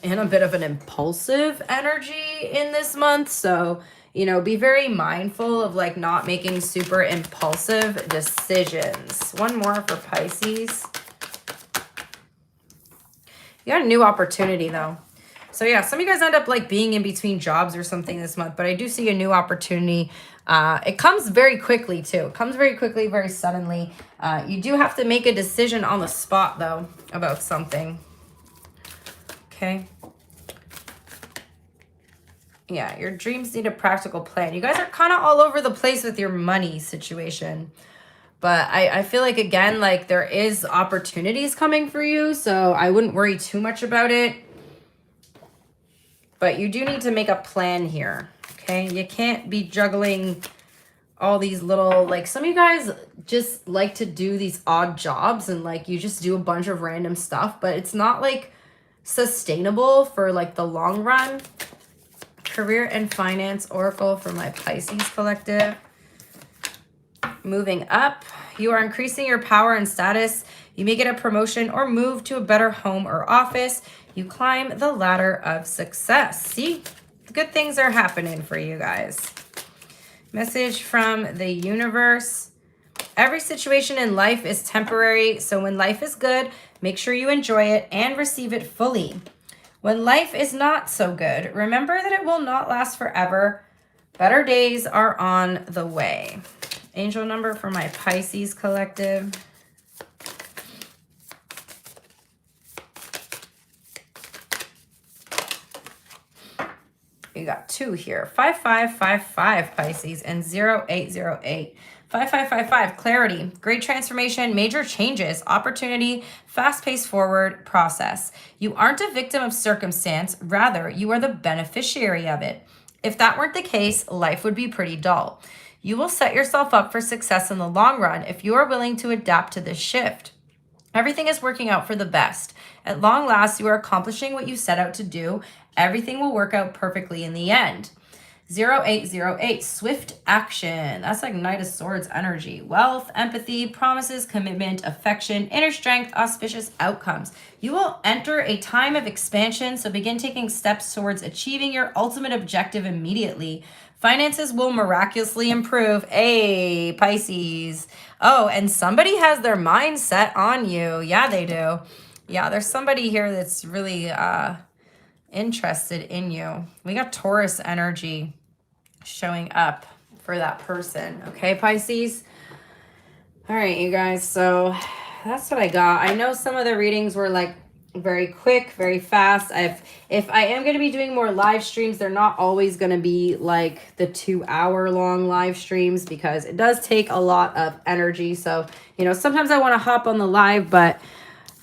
S1: in a bit of an impulsive energy in this month. So, you know, be very mindful of like not making super impulsive decisions. One more for Pisces. You got a new opportunity though. So yeah, some of you guys end up like being in between jobs or something this month, but I do see a new opportunity. It comes very quickly too. It comes very quickly, very suddenly. You do have to make a decision on the spot though about something. Okay. Yeah, your dreams need a practical plan. You guys are kind of all over the place with your money situation. But I feel like, again, like there is opportunities coming for you. So I wouldn't worry too much about it. But you do need to make a plan here. Okay. You can't be juggling all these little, like some of you guys just like to do these odd jobs and like you just do a bunch of random stuff, but it's not like sustainable for like the long run. Career and finance oracle for my Pisces collective. Moving up, you are increasing your power and status. You may get a promotion or move to a better home or office. You climb the ladder of success. See, good things are happening for you guys. Message from the universe. Every situation in life is temporary, so when life is good, make sure you enjoy it and receive it fully. When life is not so good, remember that it will not last forever. Better days are on the way. Angel number for my Pisces collective. You got 2 here. 5555 Pisces and 0808. 5555, clarity, great transformation, major changes, opportunity, fast-paced forward process. You aren't a victim of circumstance, rather, you are the beneficiary of it. If that weren't the case, life would be pretty dull. You will set yourself up for success in the long run if you are willing to adapt to this shift. Everything is working out for the best. At long last, you are accomplishing what you set out to do. Everything will work out perfectly in the end. 0808, swift action. That's like Knight of Swords energy. Wealth, empathy, promises, commitment, affection, inner strength, auspicious outcomes. You will enter a time of expansion, so begin taking steps towards achieving your ultimate objective immediately. Finances will miraculously improve. Hey, Pisces. Oh, and somebody has their mind set on you. Yeah, they do. Yeah, there's somebody here that's really interested in you. We got Taurus energy showing up for that person. Okay, Pisces? All right, you guys. So that's what I got. I know some of the readings were like very quick, very fast. If I am going to be doing more live streams, they're not always going to be like the 2-hour long live streams because it does take a lot of energy. So, you know, sometimes I want to hop on the live, but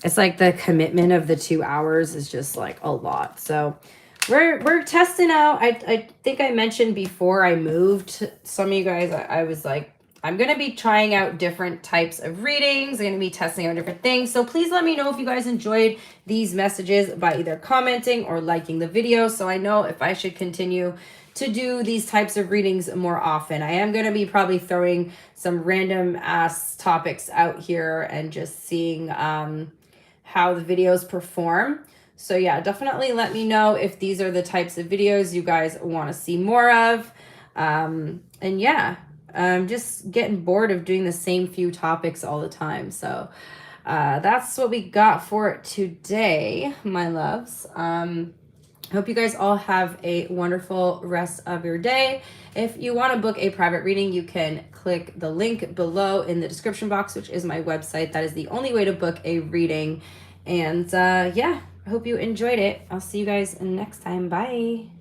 S1: it's like the commitment of the 2 hours is just like a lot. So we're testing out. I think I mentioned before I moved, some of you guys, I was like, I'm going to be trying out different types of readings. I'm going to be testing out different things. So please let me know if you guys enjoyed these messages by either commenting or liking the video, so I know if I should continue to do these types of readings more often. I am going to be probably throwing some random ass topics out here and just seeing how the videos perform. So yeah, definitely let me know if these are the types of videos you guys want to see more of. And yeah, I'm just getting bored of doing the same few topics all the time. So that's what we got for today, my loves. Hope you guys all have a wonderful rest of your day. If you want to book a private reading, you can click the link below in the description box, which is my website. That is the only way to book a reading. And yeah, I hope you enjoyed it. I'll see you guys next time. Bye.